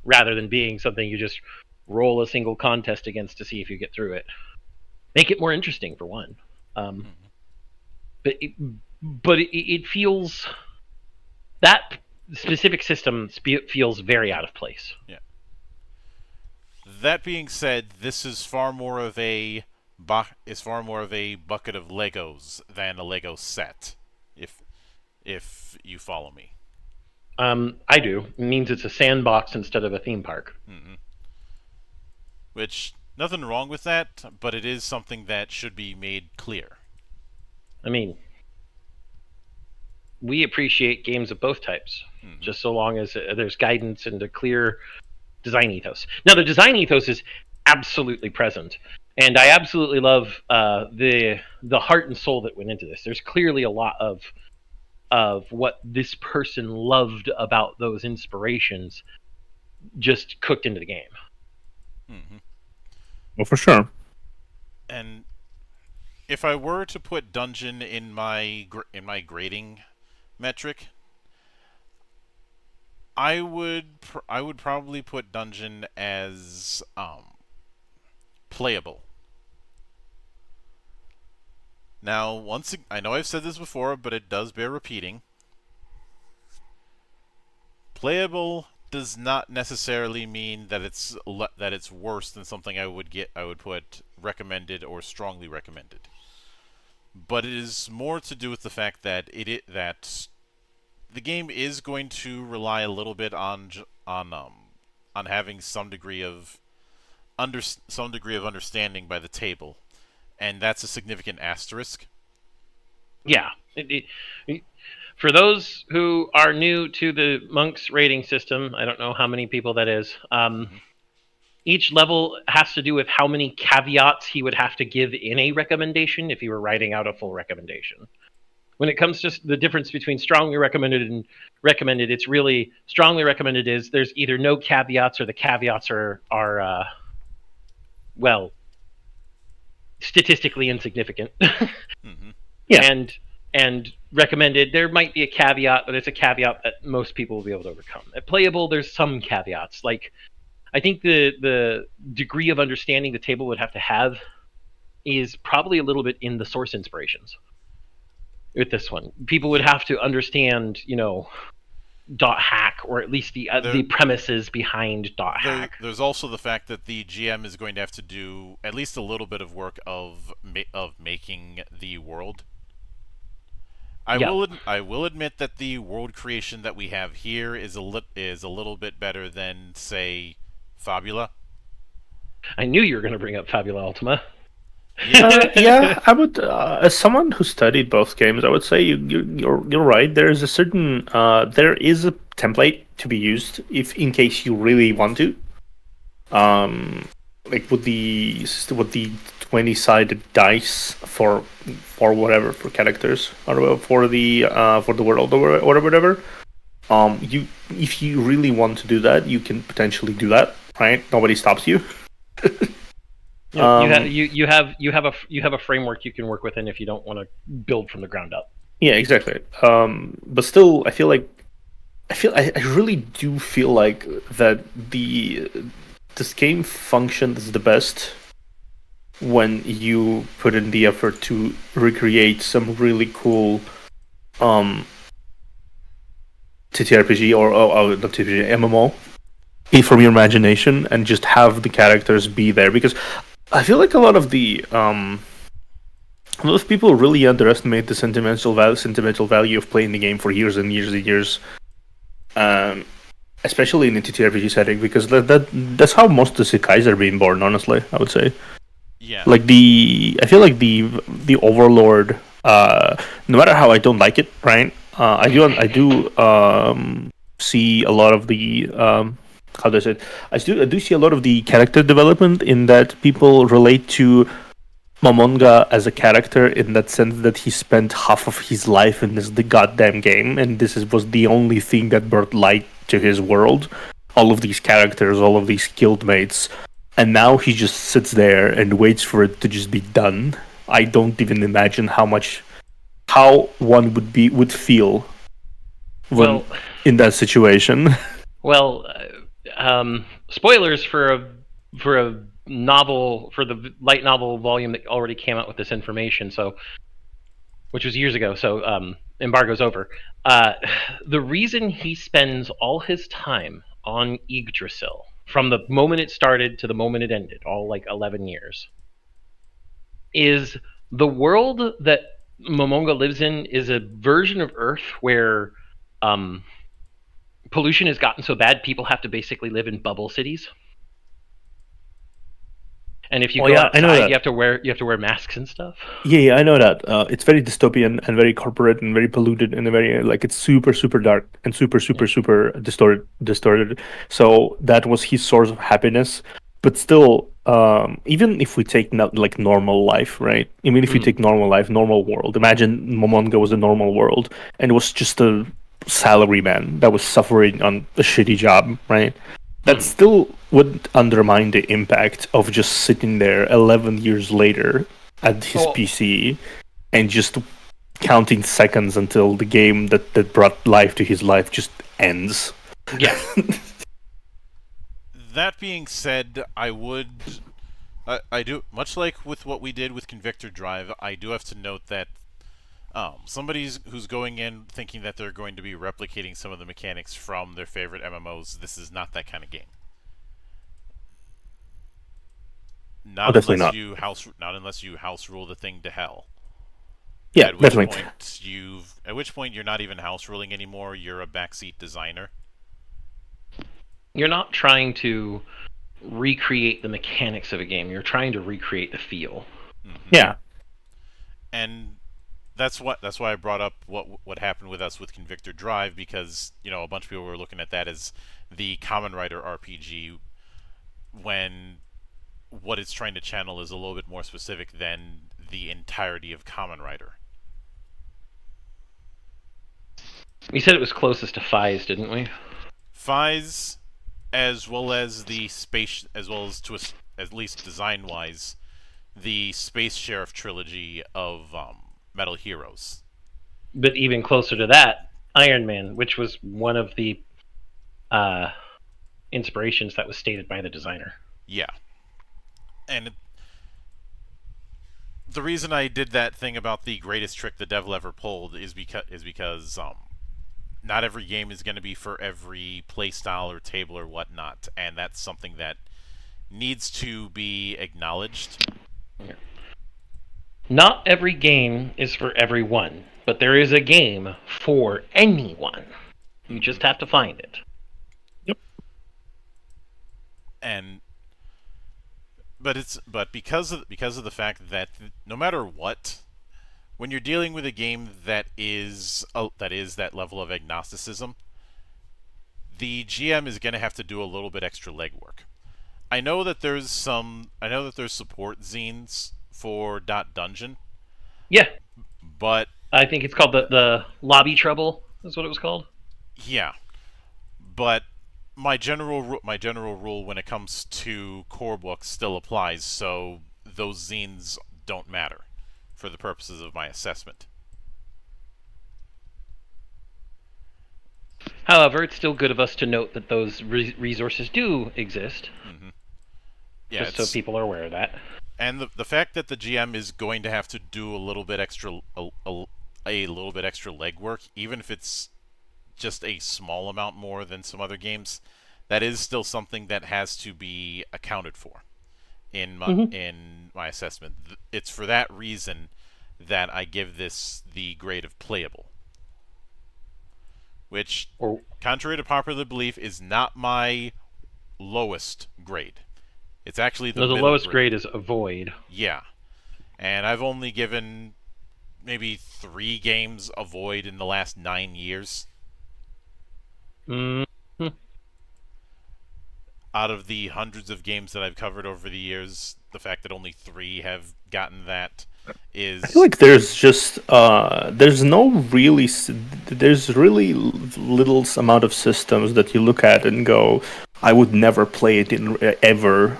rather than being something you just roll a single contest against to see if you get through it. Make it more interesting, for one. But it feels, that specific system feels very out of place. Yeah. That being said, this is far more of a bucket of Legos than a Lego set. If you follow me. I do. It means it's a sandbox instead of a theme park. Mm-hmm. Which, nothing wrong with that, but it is something that should be made clear. I mean, we appreciate games of both types, just so long as there's guidance and a clear design ethos. Now, the design ethos is absolutely present, and I absolutely love the heart and soul that went into this. There's clearly a lot of what this person loved about those inspirations just cooked into the game. Mm-hmm. Well, for sure. And if I were to put Dungeon in my grading metric, I would probably put Dungeon as playable. Now, I know I've said this before, but it does bear repeating. Playable does not necessarily mean that it's worse than something I would put recommended or strongly recommended. But it is more to do with the fact that that the game is going to rely a little bit on having some degree of understanding by the table, and that's a significant asterisk. Yeah. For those who are new to the Monk's rating system, I don't know how many people that is. Each level has to do with how many caveats he would have to give in a recommendation if he were writing out a full recommendation. When it comes to the difference between strongly recommended and recommended, it's really strongly recommended is there's either no caveats or the caveats are well, statistically insignificant. Mm-hmm. Yeah. And recommended, there might be a caveat, but it's a caveat that most people will be able to overcome. At playable, there's some caveats. Like, I think the degree of understanding the table would have to have is probably a little bit in the source inspirations. With this one, people would have to understand, .hack, or at least the premises behind .hack. There's also the fact that the GM is going to have to do at least a little bit of work of making the world. I will admit that the world creation that we have here is a little bit better than, say, Fabula. I knew you were going to bring up Fabula Ultima. Yeah, I would. As someone who studied both games, I would say you're right. There is a certain there is a template to be used if in case you really want to. Like with the 20-sided dice for whatever, for characters or for the world or whatever. If you really want to do that, you can potentially do that. Right? Nobody stops you. You have a framework you can work within if you don't want to build from the ground up. Yeah, exactly. But still, I really do feel like that this game functions the best when you put in the effort to recreate some really cool TTRPG or not TTRPG, MMO from your imagination, and just have the characters be there, because I feel like a lot of the a lot of people really underestimate the sentimental value of playing the game for years and years and years. Especially in a TTRPG setting, because that's how most of the sekais are being born. Honestly, I would say. Yeah. Like I feel like the Overlord. No matter how I don't like it, right? I do see a lot of the how does it? I do see a lot of the character development in that people relate to Momonga as a character in that sense that he spent half of his life in the goddamn game, and was the only thing that brought light to his world. All of these characters, all of these guildmates, and now he just sits there and waits for it to just be done. I don't even imagine how one would feel when in that situation. Well, spoilers for a novel, for the light novel volume that already came out with this information, which was years ago, so embargo's over. The reason he spends all his time on Yggdrasil, from the moment it started to the moment it ended, all like 11 years, is the world that Momonga lives in is a version of Earth where pollution has gotten so bad people have to basically live in bubble cities. And if you go outside, you have to wear masks and stuff. Yeah, I know that. It's very dystopian and very corporate and very polluted and very it's super super dark and super distorted. So that was his source of happiness. But still, even if we take not normal life, right? Even if we take normal life, normal world. Imagine Momonga was a normal world and was just a salaryman that was suffering on a shitty job, right? That still would undermine the impact of just sitting there 11 years later at his PC and just counting seconds until the game that brought life to his life just ends. Yeah. That being said, I do, much like with what we did with Convictor Drive, I do have to note that somebody who's going in thinking that they're going to be replicating some of the mechanics from their favorite MMOs, this is not that kind of game. Not unless you house rule the thing to hell. Yeah, at which definitely. At which point you're not even house ruling anymore. You're a backseat designer. You're not trying to recreate the mechanics of a game. You're trying to recreate the feel. Mm-hmm. Yeah. And that's why I brought up what happened with us with Convictor Drive, because a bunch of people were looking at that as the Kamen Rider RPG, when what it's trying to channel is a little bit more specific than the entirety of Kamen Rider. We said it was closest to Faiz, didn't we? Faiz, as well as the space, as well as at least design-wise, the Space Sheriff trilogy of Metal Heroes. But even closer to that, Iron Man, which was one of the inspirations that was stated by the designer. Yeah. And the reason I did that thing about the greatest trick the devil ever pulled is because not every game is going to be for every playstyle or table or whatnot, and that's something that needs to be acknowledged. Yeah. Not every game is for everyone, but there is a game for anyone. You just have to find it. Yep. But because of the fact that no matter what, when you're dealing with a game that is that level of agnosticism, the GM is going to have to do a little bit extra legwork. I know that there's support zines for .dungeon. Yeah. But I think it's called the Lobby Trouble, is what it was called. Yeah. But my general rule when it comes to core books still applies, so those zines don't matter for the purposes of my assessment. However, it's still good of us to note that those resources do exist. Mm-hmm. Yeah, just so people are aware of that. And the fact that the GM is going to have to do a little bit extra legwork, even if it's just a small amount more than some other games, that is still something that has to be accounted for in my assessment. It's for that reason that I give this the grade of playable. Which, Or contrary to popular belief, is not my lowest grade. It's actually the no, the middle lowest grade is avoid. Yeah. And I've only given maybe 3 games a void in the last 9 years. Mm, Out of the hundreds of games that I've covered over the years, the fact that only 3 have gotten that is... I feel like there's just there's no really there's really little amount of systems that you look at and go, I would never play it in ever.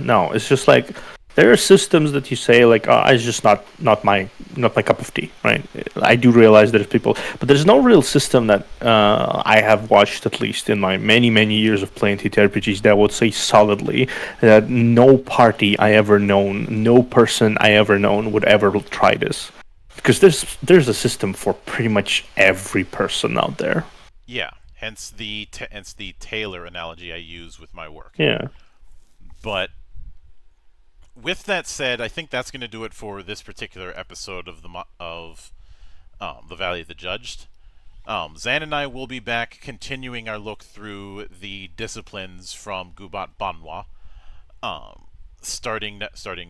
No, it's just like there are systems that you say like, it's just not my cup of tea, right? I do realize there's people, but there's no real system that I have watched, at least in my many years of playing TTRPGs, that would say solidly that no party I ever known, no person I ever known would ever try this, because there's a system for pretty much every person out there. Yeah, hence the tailor analogy I use with my work. Yeah. But with that said, I think that's going to do it for this particular episode of the Valley of the Judged. Zan and I will be back continuing our look through the disciplines from Gubat Banwa, starting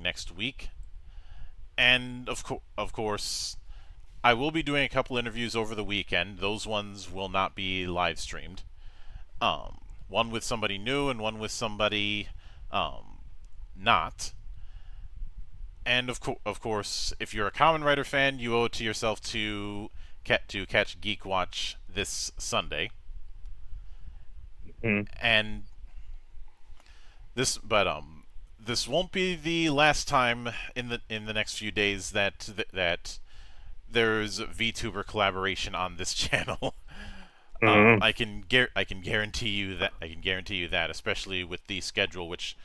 next week. And of course, I will be doing a couple interviews over the weekend. Those ones will not be live streamed. One with somebody new and one with somebody not. And of course, if you're a Kamen Rider fan, you owe it to yourself to catch Geek Watch this Sunday. And this won't be the last time in the next few days that there's VTuber collaboration on this channel. I can guarantee you that, especially with the schedule, which,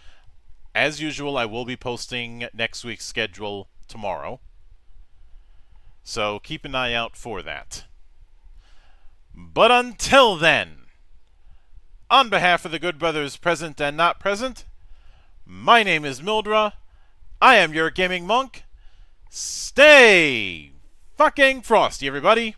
as usual, I will be posting next week's schedule tomorrow. So keep an eye out for that. But until then, on behalf of the good brothers present and not present, my name is Mildra. I am your gaming monk. Stay fucking frosty, everybody.